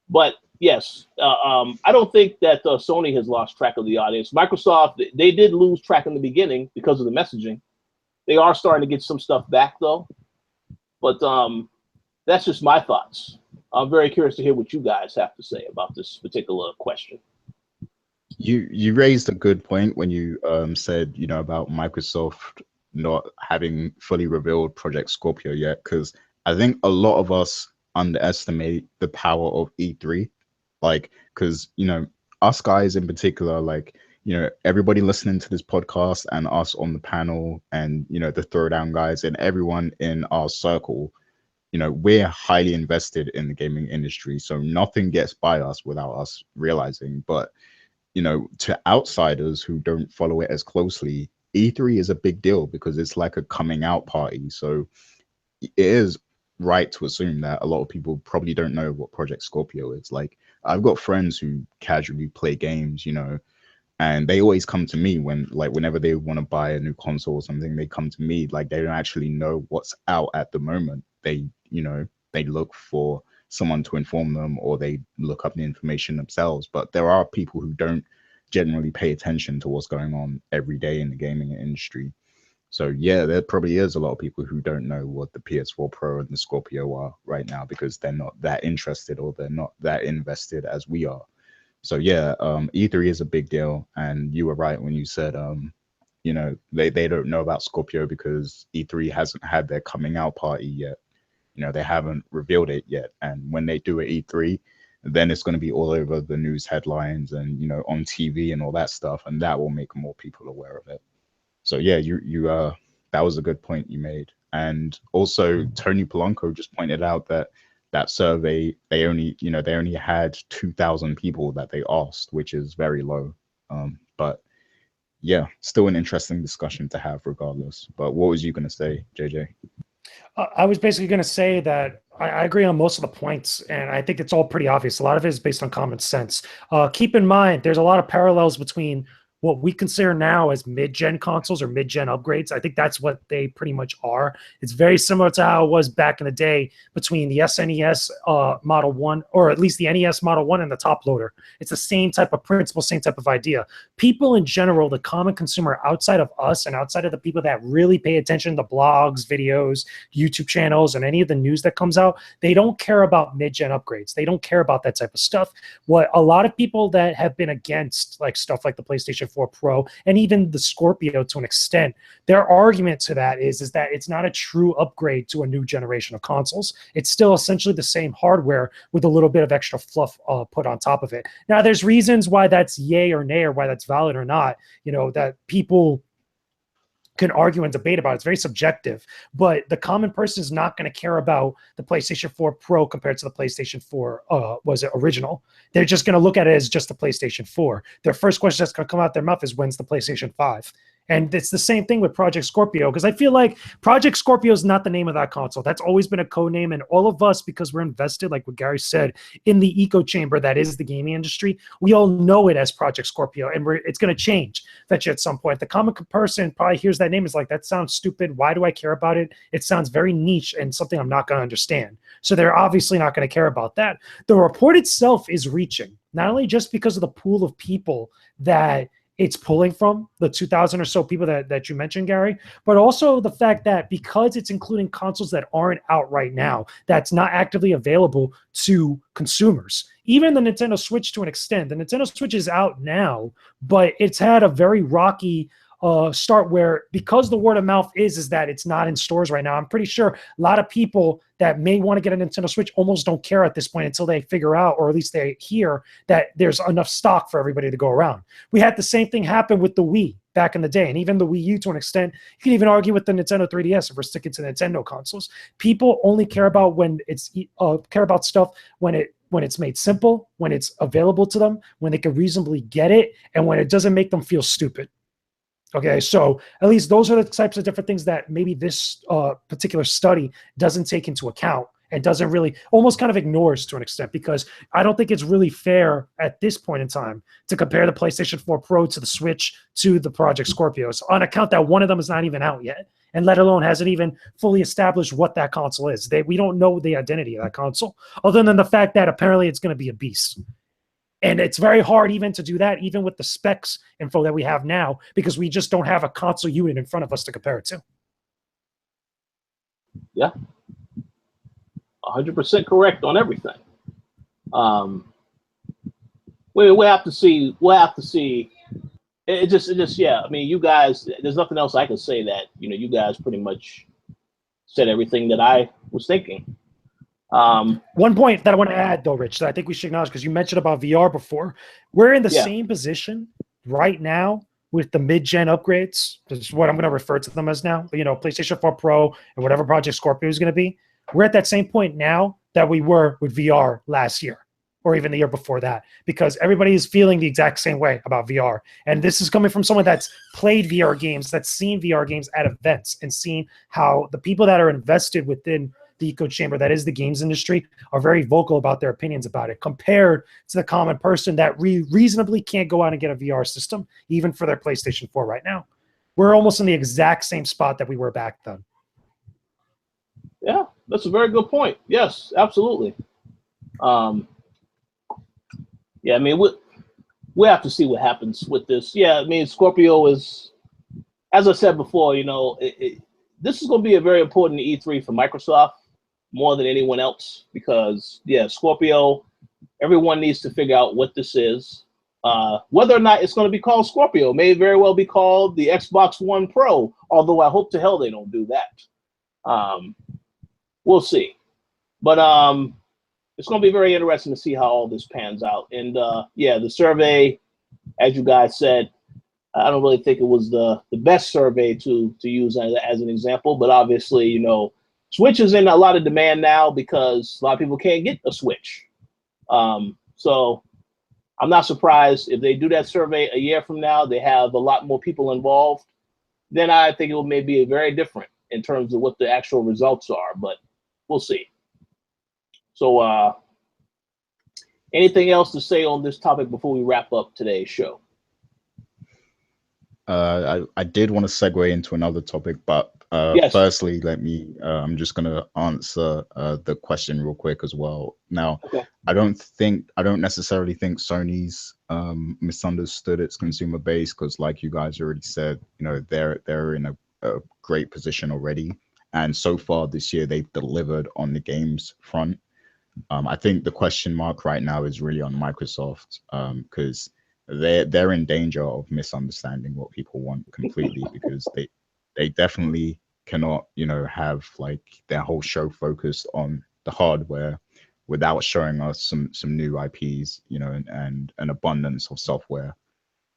S1: But yes, I don't think that Sony has lost track of the audience. Microsoft, they did lose track in the beginning because of the messaging. They are starting to get some stuff back, though. But that's just my thoughts. I'm very curious to hear what you guys have to say about this particular question.
S2: You raised a good point when you said, you know, about Microsoft not having fully revealed Project Scorpio yet, because I think a lot of us underestimate the power of E3. Like, because, you know, us guys in particular, like, you know, everybody listening to this podcast and us on the panel and, you know, the Throwdown guys and everyone in our circle, you know, we're highly invested in the gaming industry. So nothing gets by us without us realizing. But, you know, to outsiders who don't follow it as closely, E3 is a big deal because it's like a coming out party. So it is right to assume that a lot of people probably don't know what Project Scorpio is. Like, I've got friends who casually play games, you know, and they always come to me when, like, whenever they want to buy a new console or something, they come to me. Like, they don't actually know what's out at the moment. They, you know, they look for someone to inform them, or they look up the information themselves. But there are people who don't generally pay attention to what's going on every day in the gaming industry. So yeah, there probably is a lot of people who don't know what the PS4 Pro and the Scorpio are right now because they're not that interested or they're not that invested as we are. So yeah, E3 is a big deal, and you were right when you said, you know, they don't know about Scorpio because E3 hasn't had their coming out party yet. You know, they haven't revealed it yet, and when they do at E3, then it's going to be all over the news headlines and, you know, on TV and all that stuff, and that will make more people aware of it. So yeah, you that was a good point you made. And also Tony Polanco just pointed out that that survey, they only had 2,000 people that they asked, which is very low. But yeah, still an interesting discussion to have regardless. But what was you going to say, JJ?
S3: I was basically going to say that I agree on most of the points, and I think it's all pretty obvious. A lot of it is based on common sense. Keep in mind, there's a lot of parallels between what we consider now as mid-gen consoles or mid-gen upgrades. I think that's what they pretty much are. It's very similar to how it was back in the day between the SNES Model 1, or at least the NES Model 1 and the top loader. It's the same type of principle, same type of idea. People in general, the common consumer outside of us and outside of the people that really pay attention to blogs, videos, YouTube channels, and any of the news that comes out, they don't care about mid-gen upgrades. They don't care about that type of stuff. What a lot of people that have been against like stuff like the PlayStation 4 Pro and even the Scorpio to an extent, their argument to that is that it's not a true upgrade to a new generation of consoles. It's still essentially the same hardware with a little bit of extra fluff put on top of it. Now, there's reasons why that's yay or nay, or why that's valid or not, you know, that people can argue and debate about. It's very subjective, but the common person is not going to care about the PlayStation 4 Pro compared to the PlayStation 4 original. They're just going to look at it as just the PlayStation 4. Their first question that's going to come out their mouth is, when's the PlayStation 5? And it's the same thing with Project Scorpio, because I feel like Project Scorpio is not the name of that console. That's always been a code name, and all of us, because we're invested, like what Gary said, in the echo chamber that is the gaming industry, we all know it as Project Scorpio, and it's going to change eventually at some point. The common person probably hears that name, is like, that sounds stupid. Why do I care about it? It sounds very niche and something I'm not going to understand. So they're obviously not going to care about that. The report itself is reaching, not only just because of the pool of people that it's pulling from, the 2,000 or so people that you mentioned, Gary, but also the fact that because it's including consoles that aren't out right now, that's not actively available to consumers. Even the Nintendo Switch to an extent. The Nintendo Switch is out now, but it's had a very rocky start where, because the word of mouth is that it's not in stores right now. I'm pretty sure a lot of people that may want to get a Nintendo Switch almost don't care at this point until they figure out, or at least they hear, that there's enough stock for everybody to go around. We had the same thing happen with the Wii back in the day, and even the Wii U to an extent. You can even argue with the Nintendo 3DS if we're sticking to Nintendo consoles. People only care about when it's care about stuff when it's made simple, when it's available to them, when they can reasonably get it, and when it doesn't make them feel stupid. Okay, so at least those are the types of different things that maybe this particular study doesn't take into account and doesn't really, almost kind of ignores to an extent, because I don't think it's really fair at this point in time to compare the PlayStation 4 Pro to the Switch to the Project Scorpios, on account that one of them is not even out yet, and let alone hasn't even fully established what that console is. We don't know the identity of that console, other than the fact that apparently it's going to be a beast. And it's very hard even to do that, even with the specs info that we have now, because we just don't have a console unit in front of us to compare it to.
S1: Yeah, 100% correct on everything. We have to see. We'll have to see. It just, yeah. I mean, you guys. There's nothing else I can say that, you know, you guys pretty much said everything that I was thinking.
S3: One point that I want to add, though, Rich, that I think we should acknowledge, because you mentioned about VR before, we're in the same position right now, with the mid-gen upgrades, this is what I'm going to refer to them as now, but, you know, PlayStation 4 Pro and whatever Project Scorpio is going to be, we're at that same point now that we were with VR last year or even the year before that, because everybody is feeling the exact same way about VR. And this is coming from someone that's played VR games, that's seen VR games at events and seen how the people that are invested within the echo chamber that is the games industry are very vocal about their opinions about it, compared to the common person that reasonably can't go out and get a VR system, even for their PlayStation 4 right now. We're almost in the exact same spot that we were back then.
S1: Yeah, that's a very good point. Yes, absolutely. Yeah, I mean, we have to see what happens with this. Yeah, I mean, Scorpio is, as I said before, you know, this is going to be a very important E3 for Microsoft more than anyone else, because, yeah, Scorpio, everyone needs to figure out what this is. Whether or not it's going to be called Scorpio may very well be called the Xbox One Pro, although I hope to hell they don't do that. We'll see. But it's going to be very interesting to see how all this pans out. And yeah, the survey, as you guys said, I don't really think it was the best survey to use as an example, but obviously, you know, Switch is in a lot of demand now because a lot of people can't get a Switch. So I'm not surprised if they do that survey a year from now, they have a lot more people involved, then I think it will maybe be very different in terms of what the actual results are, but we'll see. So anything else to say on this topic before we wrap up today's show?
S2: I did want to segue into another topic, but
S1: yes.
S2: Firstly, let me, I'm just going to answer the question real quick as well. Now,
S1: Okay.
S2: I don't necessarily think Sony's misunderstood its consumer base, because like you guys already said, you know, they're in a great position already. And so far this year, they've delivered on the games front. I think the question mark right now is really on Microsoft, because they're in danger of misunderstanding what people want completely, because they definitely cannot, you know, have like their whole show focused on the hardware without showing us some new IPs, you know, and an abundance of software.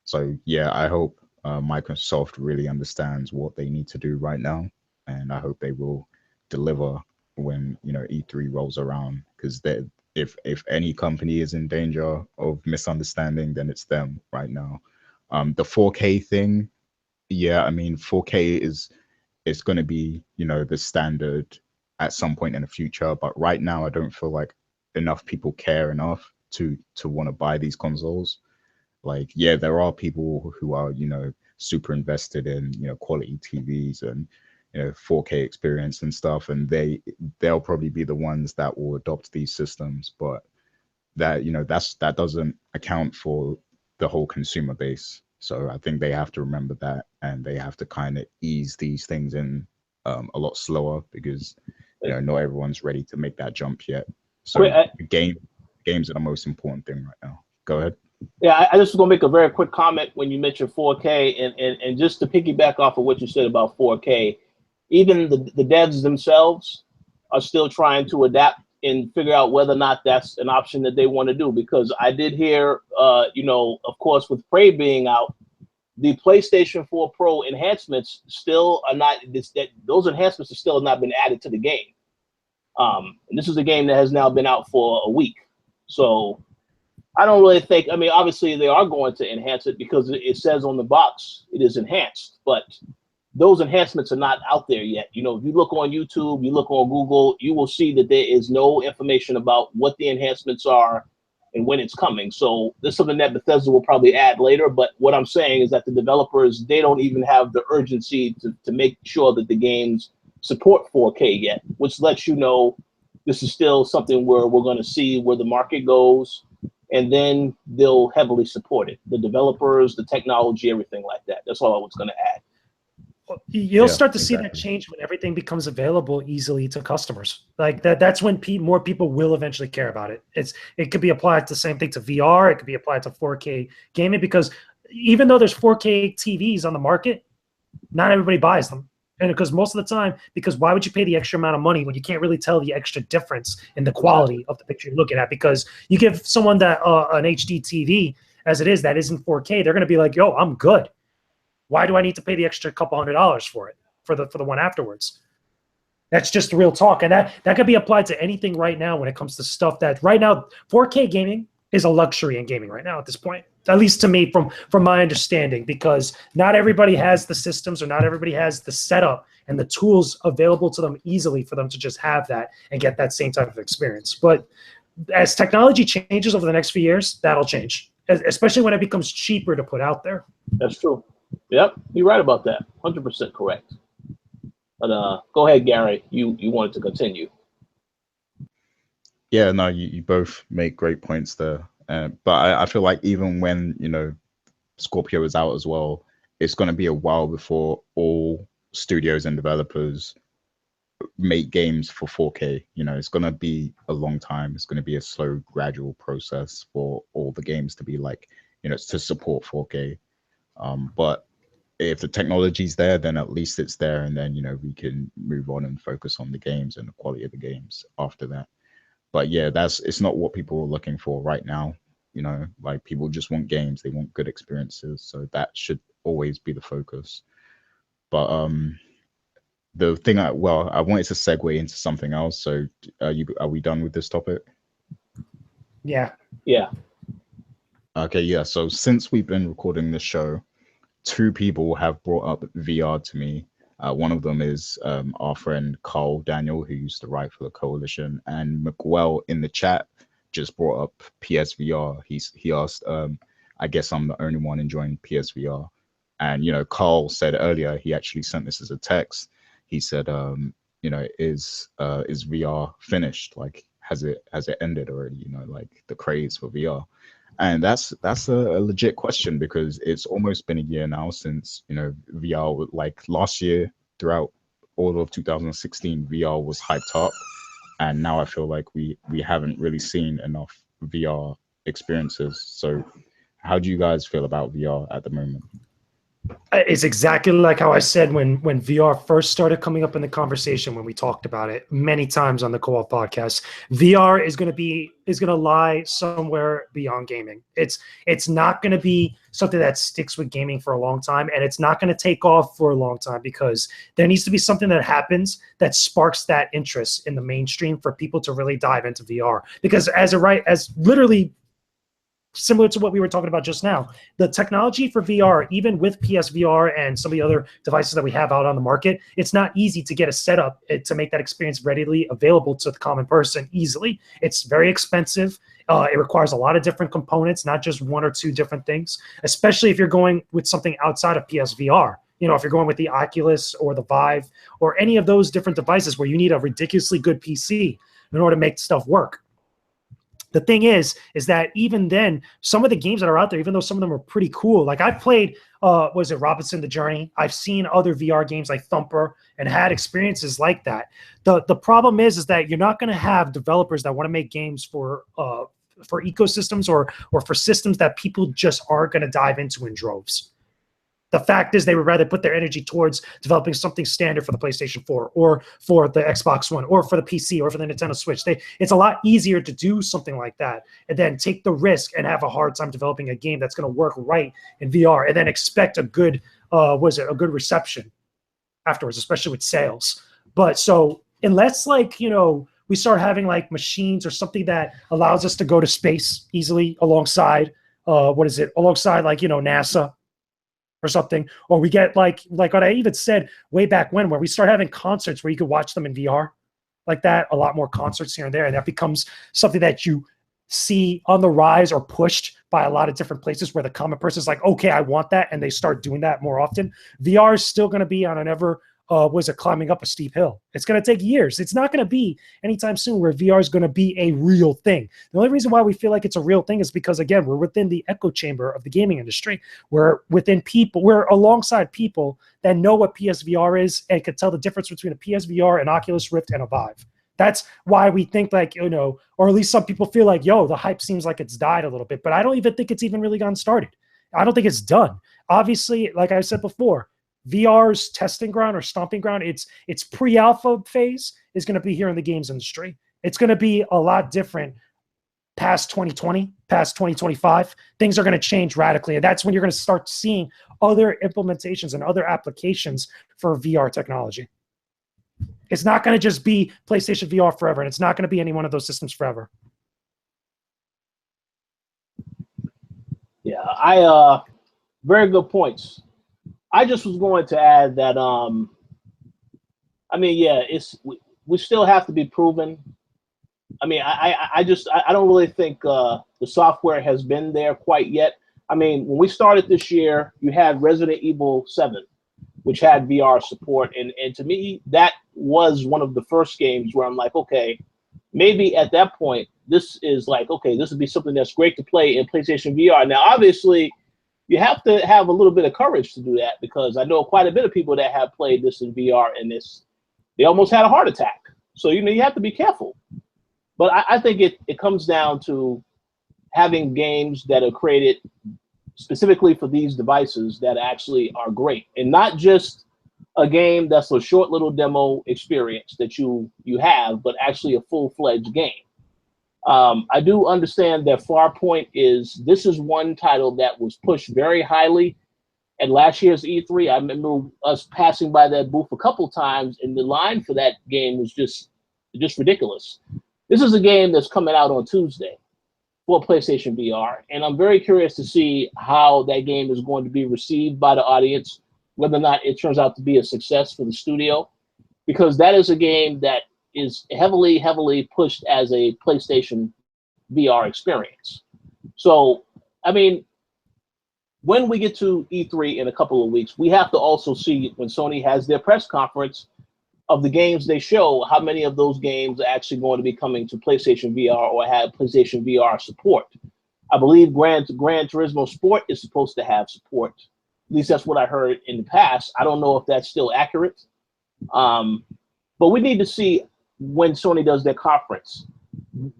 S2: So yeah, I hope Microsoft really understands what they need to do right now, and I hope they will deliver when, you know, E3 rolls around, because if any company is in danger of misunderstanding, then it's them right now. The 4K thing, yeah, I mean, 4K is going to be, you know, the standard at some point in the future, but right now I don't feel like enough people care enough to want to buy these consoles. Like, yeah, there are people who are, you know, super invested in, you know, quality TVs and, you know, 4K experience and stuff, and they'll probably be the ones that will adopt these systems, but that, you know, that doesn't account for the whole consumer base. So I think they have to remember that, and they have to kind of ease these things in a lot slower, because, you know, not everyone's ready to make that jump yet. So games are the most important thing right now. Go ahead.
S1: Yeah, I just was gonna make a very quick comment when you mentioned 4K, and just to piggyback off of what you said about 4K, even the devs themselves are still trying to adapt and figure out whether or not that's an option that they want to do. Because I did hear, you know, of course, with Prey being out, the PlayStation 4 Pro enhancements still are not, those enhancements have still not been added to the game. And this is a game that has now been out for a week. So I don't really think, I mean, obviously they are going to enhance it because it says on the box it is enhanced, but those enhancements are not out there yet. You know, if you look on YouTube, you look on Google, you will see that there is no information about what the enhancements are and when it's coming. So this is something that Bethesda will probably add later, but what I'm saying is that the developers, they don't even have the urgency to make sure that the games support 4K yet, which lets you know this is still something where we're going to see where the market goes, and then they'll heavily support it. The developers, the technology, everything like that. That's all I was going to add.
S3: You'll start to see that change when everything becomes available easily to customers. Like that's when more people will eventually care about it. It could be applied to the same thing to VR. It could be applied to 4K gaming, because even though there's 4K TVs on the market, not everybody buys them. And because most of the time, because why would you pay the extra amount of money when you can't really tell the extra difference in the quality of the picture you're looking at? Because you give someone that an HD TV as it is that isn't 4K, they're going to be like, yo, I'm good. Why do I need to pay the extra couple $100 for it, for the one afterwards? That's just real talk. And that could be applied to anything right now when it comes to stuff that right now, 4K gaming is a luxury in gaming right now at this point, at least to me from my understanding, because not everybody has the systems or not everybody has the setup and the tools available to them easily for them to just have that and get that same type of experience. But as technology changes over the next few years, that'll change, especially when it becomes cheaper to put out there.
S1: That's true. Yep, you're right about that. 100% correct. But go ahead, Gary. You wanted to continue.
S2: Yeah, no, you both make great points there. But I feel like even when, you know, Scorpio is out as well, it's going to be a while before all studios and developers make games for 4K. You know, it's going to be a long time. It's going to be a slow, gradual process for all the games to be like, you know, to support 4K. But if the technology's there, then at least it's there. And then, you know, we can move on and focus on the games and the quality of the games after that. But yeah, it's not what people are looking for right now. You know, like people just want games, they want good experiences. So that should always be the focus. But the thing I wanted to segue into something else. So are we done with this topic?
S3: Yeah.
S1: Yeah.
S2: Okay, yeah. So since we've been recording this show, 2 people have brought up VR to me. One of them is our friend Carl Daniel, who used to write for the Koalition, and McWell in the chat just brought up PSVR. He asked, I guess I'm the only one enjoying PSVR. And, you know, Carl said earlier, he actually sent this as a text. He said, you know, is VR finished? Like, has it ended already? You know, like the craze for VR. And that's a legit question, because it's almost been a year now since, you know, VR, like last year, throughout all of 2016, VR was hyped up. And now I feel like we haven't really seen enough VR experiences. So how do you guys feel about VR at the moment?
S3: It's exactly like how I said when VR first started coming up in the conversation, when we talked about it many times on the Co-op podcast. VR is going to lie somewhere beyond gaming. It's not going to be something that sticks with gaming for a long time, and it's not going to take off for a long time, because there needs to be something that happens that sparks that interest in the mainstream for people to really dive into VR. Because as literally similar to what we were talking about just now, the technology for VR, even with PSVR and some of the other devices that we have out on the market, it's not easy to get a setup to make that experience readily available to the common person easily. It's very expensive. It requires a lot of different components, not just 1 or 2 different things, especially if you're going with something outside of PSVR. You know, if you're going with the Oculus or the Vive or any of those different devices where you need a ridiculously good PC in order to make stuff work. The thing is that even then, some of the games that are out there, even though some of them are pretty cool, like I've played, was it Robinson the Journey? I've seen other VR games like Thumper and had experiences like that. The problem is that you're not going to have developers that want to make games for ecosystems or for systems that people just aren't going to dive into in droves. The fact is they would rather put their energy towards developing something standard for the PlayStation 4 or for the Xbox One or for the PC or for the Nintendo Switch. It's a lot easier to do something like that and then take the risk and have a hard time developing a game that's going to work right in VR and then expect a good reception afterwards, especially with sales. But so unless, like, you know, we start having like machines or something that allows us to go to space easily alongside alongside, like, you know, NASA or something, or we get like what I even said way back when, where we start having concerts where you could watch them in VR like that, a lot more concerts here and there, and that becomes something that you see on the rise or pushed by a lot of different places where the common person is like, okay, I want that, and they start doing that more often. VR is still going to be on an ever climbing up a steep hill. It's going to take years. It's not going to be anytime soon where VR is going to be a real thing. The only reason why we feel like it's a real thing is because, again, we're within the echo chamber of the gaming industry. We're alongside people that know what PSVR is and can tell the difference between a PSVR, an Oculus Rift, and a Vive. That's why we think, like, you know, or at least some people feel like, yo, the hype seems like it's died a little bit, but I don't even think it's even really gotten started. I don't think it's done. Obviously, like I said before, VR's testing ground or stomping ground, its pre-alpha phase is going to be here in the games industry. It's going to be a lot different past 2020, past 2025, things are going to change radically. And that's when you're going to start seeing other implementations and other applications for VR technology. It's not going to just be PlayStation VR forever, and it's not going to be any one of those systems forever.
S1: Yeah, very good points. I just was going to add that, I mean, yeah, we still have to be proven. I mean, I don't really think the software has been there quite yet. I mean, when we started this year, you had Resident Evil 7, which had VR support, and to me, that was one of the first games where I'm like, okay, maybe at that point, this is like, okay, this would be something that's great to play in PlayStation VR. Now, obviously, you have to have a little bit of courage to do that, because I know quite a bit of people that have played this in VR, and they almost had a heart attack. So, you have to be careful. But I think it comes down to having games that are created specifically for these devices that actually are great, and not just a game that's a short little demo experience that you have, but actually a full-fledged game. I do understand that Farpoint this is one title that was pushed very highly at last year's E3. I remember us passing by that booth a couple times, and the line for that game was just ridiculous. This is a game that's coming out on Tuesday for PlayStation VR, and I'm very curious to see how that game is going to be received by the audience, whether or not it turns out to be a success for the studio, because that is a game that is heavily, heavily pushed as a PlayStation VR experience. So, I mean, when we get to E3 in a couple of weeks, we have to also see, when Sony has their press conference of the games they show, how many of those games are actually going to be coming to PlayStation VR or have PlayStation VR support. I believe Gran Turismo Sport is supposed to have support. At least that's what I heard in the past. I don't know if that's still accurate. But we need to see, when Sony does their conference,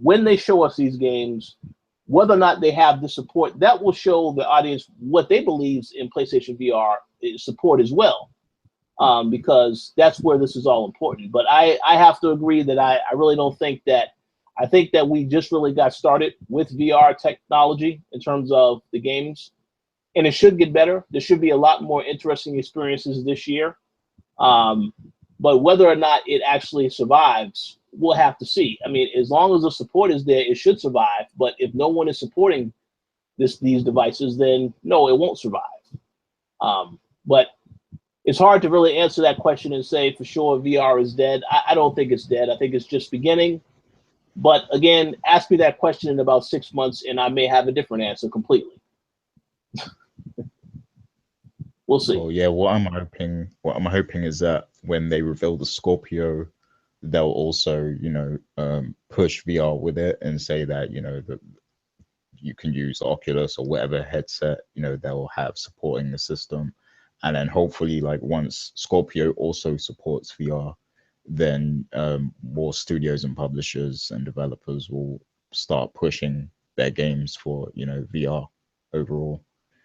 S1: when they show us these games, whether or not they have the support. That will show the audience what they believe in PlayStation VR support as well, because that's where this is all important. But I have to agree that I really don't think that. I think that we just really got started with VR technology in terms of the games, and it should get better. There should be a lot more interesting experiences this year. But whether or not it actually survives, we'll have to see. I mean, as long as the support is there, it should survive. But if no one is supporting these devices, then no, it won't survive. But it's hard to really answer that question and say for sure VR is dead. I don't think it's dead. I think it's just beginning. But again, ask me that question in about 6 months, and I may have a different answer completely. We'll see.
S2: Well, yeah, what I'm hoping is that when they reveal the Scorpio, they'll also, push VR with it and say that, that you can use Oculus or whatever headset, they'll have supporting the system. And then hopefully, like, once Scorpio also supports VR, then more studios and publishers and developers will start pushing their games for, VR overall.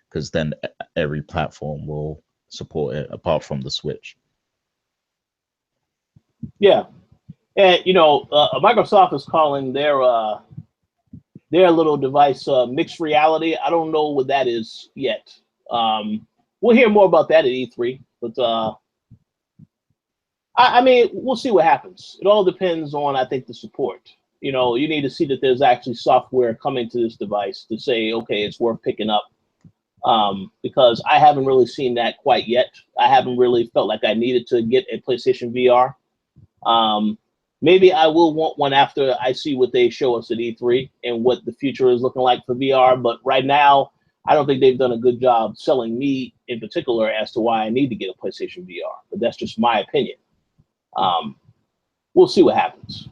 S2: Because then every platform will support it apart from the Switch.
S1: Yeah. And, Microsoft is calling their little device mixed reality. I don't know what that is yet. We'll hear more about that at E3. But, I mean, we'll see what happens. It all depends on, I think, the support. You need to see that there's actually software coming to this device to say, okay, it's worth picking up. Because I haven't really seen that quite yet. I haven't really felt like I needed to get a PlayStation VR. Maybe I will want one after I see what they show us at E3 and what the future is looking like for VR. But right now, I don't think they've done a good job selling me in particular as to why I need to get a PlayStation VR. But that's just my opinion. We'll see what happens.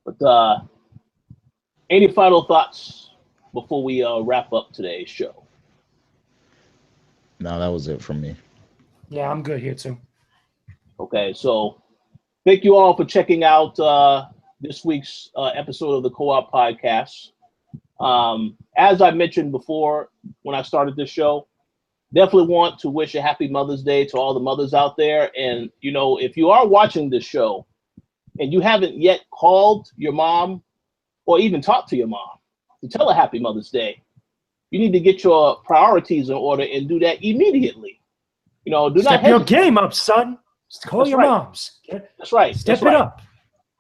S1: But any final thoughts before we wrap up today's show?
S2: No, that was it from me.
S3: Yeah, I'm good here too.
S1: Okay, so thank you all for checking out this week's episode of the Co-op Podcast. As I mentioned before when I started this show, definitely want to wish a happy Mother's Day to all the mothers out there. And, if you are watching this show and you haven't yet called your mom or even talked to your mom to tell her Happy Mother's Day, you need to get your priorities in order and do that immediately. You know, do not
S3: Step your
S1: hesitate.
S3: game up, son. Call
S1: That's
S3: your
S1: right.
S3: moms.
S1: That's right.
S3: Step
S1: That's
S3: it
S1: right.
S3: up.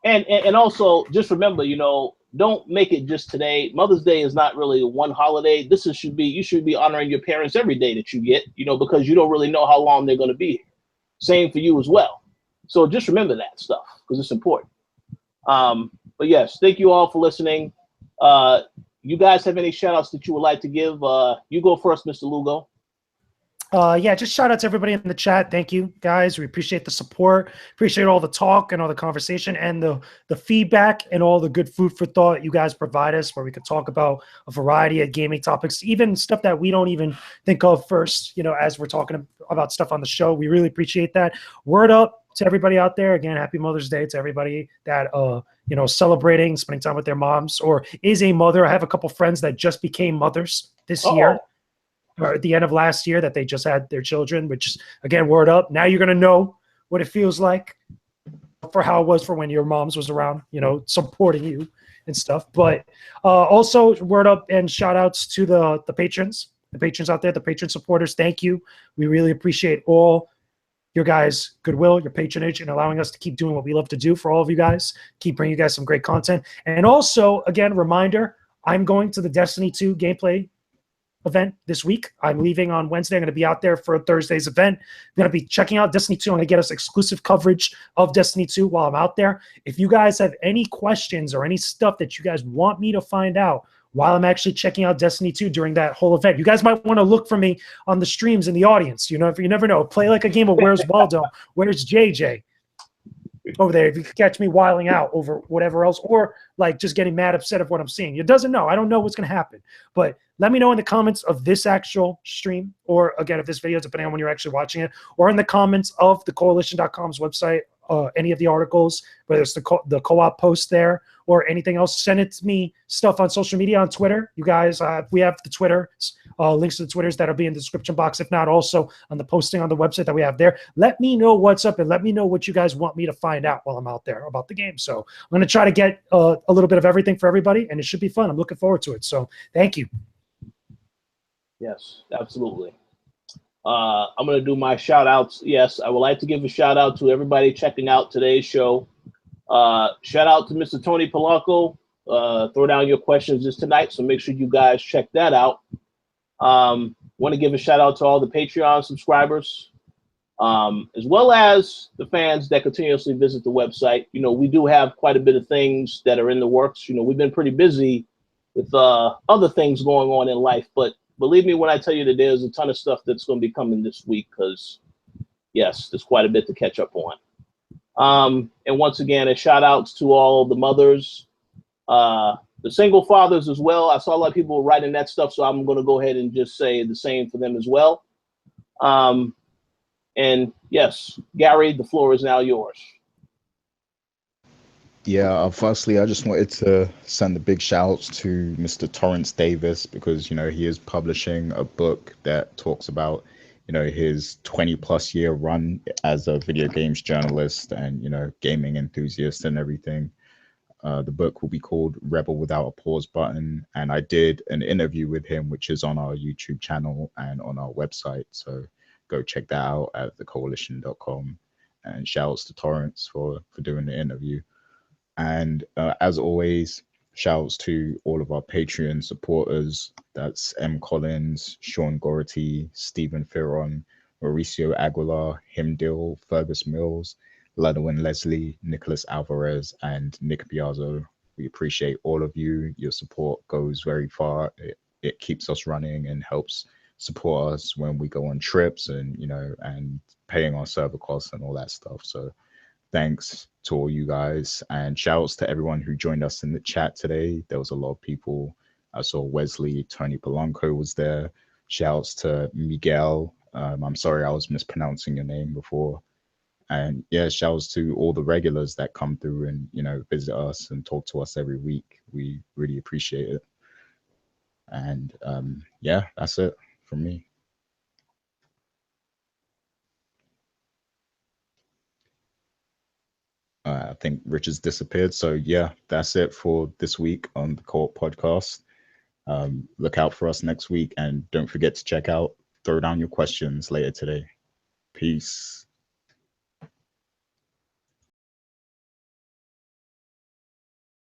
S1: And also just remember, you know, don't make it just today. Mother's Day is not really one holiday. You should be honoring your parents every day that you get, you know, because you don't really know how long they're going to be here. Same for you as well. So just remember that stuff because it's important. But yes, thank you all for listening. You guys have any shout outs that you would like to give? You go first, Mr. Lugo.
S3: Yeah, just shout out to everybody in the chat. Thank you, guys. We appreciate the support. Appreciate all the talk and all the conversation and the feedback and all the good food for thought you guys provide us, where we could talk about a variety of gaming topics, even stuff that we don't even think of first, you know, as we're talking about stuff on the show. We really appreciate that. Word up to everybody out there. Again, happy Mother's Day to everybody that you know, celebrating, spending time with their moms or is a mother. I have a couple friends that just became mothers this year. Or at the end of last year, that they just had their children, which, again, word up. Now you're going to know what it feels like for how it was for when your moms was around, you know, supporting you and stuff. But also word up and shout outs to the patrons out there, the patron supporters. Thank you. We really appreciate all your guys' goodwill, your patronage, and allowing us to keep doing what we love to do for all of you guys. Keep bringing you guys some great content. And also, again, reminder, I'm going to the Destiny 2 gameplay event this week. I'm leaving on Wednesday. I'm going to be out there for Thursday's event. I'm going to be checking out Destiny 2. I'm going to get us exclusive coverage of Destiny 2 while I'm out there. If you guys have any questions or any stuff that you guys want me to find out while I'm actually checking out Destiny 2 during that whole event, you guys might want to look for me on the streams in the audience. You know, if you never know, play like a game of Where's Waldo, Where's JJ over there. If you could catch me wiling out over whatever else, or like just getting mad, upset of what I'm seeing. It doesn't know. I don't know what's going to happen, but let me know in the comments of this actual stream, or again, of this video, depending on when you're actually watching it, or in the comments of the Koalition.com's website, any of the articles, whether it's the co-op post there or anything else. Send it to me stuff on social media, on Twitter. You guys, we have the Twitter, links to the Twitters that'll be in the description box. If not, also on the posting on the website that we have there. Let me know what's up and let me know what you guys want me to find out while I'm out there about the game. So I'm going to try to get a little bit of everything for everybody, and it should be fun. I'm looking forward to it. So thank you.
S1: Yes, absolutely. I'm going to do my shout outs. Yes, I would like to give a shout out to everybody checking out today's show. Shout out to Mr. Tony Polanco. Throw down your questions this tonight, so make sure you guys check that out. Want to give a shout out to all the Patreon subscribers, as well as the fans that continuously visit the website. You know, we do have quite a bit of things that are in the works. You know, we've been pretty busy with other things going on in life, but believe me when I tell you that there's a ton of stuff that's going to be coming this week, because yes, there's quite a bit to catch up on. And once again, a shout outs to all the mothers, the single fathers as well. I saw a lot of people writing that stuff, so I'm going to go ahead and just say the same for them as well. And yes, Gary, the floor is now yours.
S2: Yeah, firstly, I just wanted to send a big shout out to Mr. Torrance Davis, because, you know, he is publishing a book that talks about, you know, his 20+ year run as a video games journalist and, you know, gaming enthusiast and everything. The book will be called Rebel Without a Pause Button. And I did an interview with him, which is on our YouTube channel and on our website. So go check that out at thekoalition.com. And shout outs to Torrance for doing the interview. And as always, shouts to all of our Patreon supporters. That's M. Collins, Sean Gority, Stephen Ferron, Mauricio Aguilar, Himdil, Fergus Mills, Ladwin Leslie, Nicholas Alvarez, and Nick Biazzo. We appreciate all of you. Your support goes very far. It keeps us running and helps support us when we go on trips and, you know, and paying our server costs and all that stuff. So thanks to all you guys, and shouts to everyone who joined us in the chat today. There was a lot of people. I saw Wesley, Tony Polanco was there. Shouts to Miguel. I'm sorry I was mispronouncing your name before. And yeah, shouts to all the regulars that come through and, you know, visit us and talk to us every week. We really appreciate it. And yeah, that's it from me. I think Richard's disappeared. So yeah, that's it for this week on the Co-op podcast. Look out for us next week, and don't forget to check out Throw Down Your Questions later today. Peace.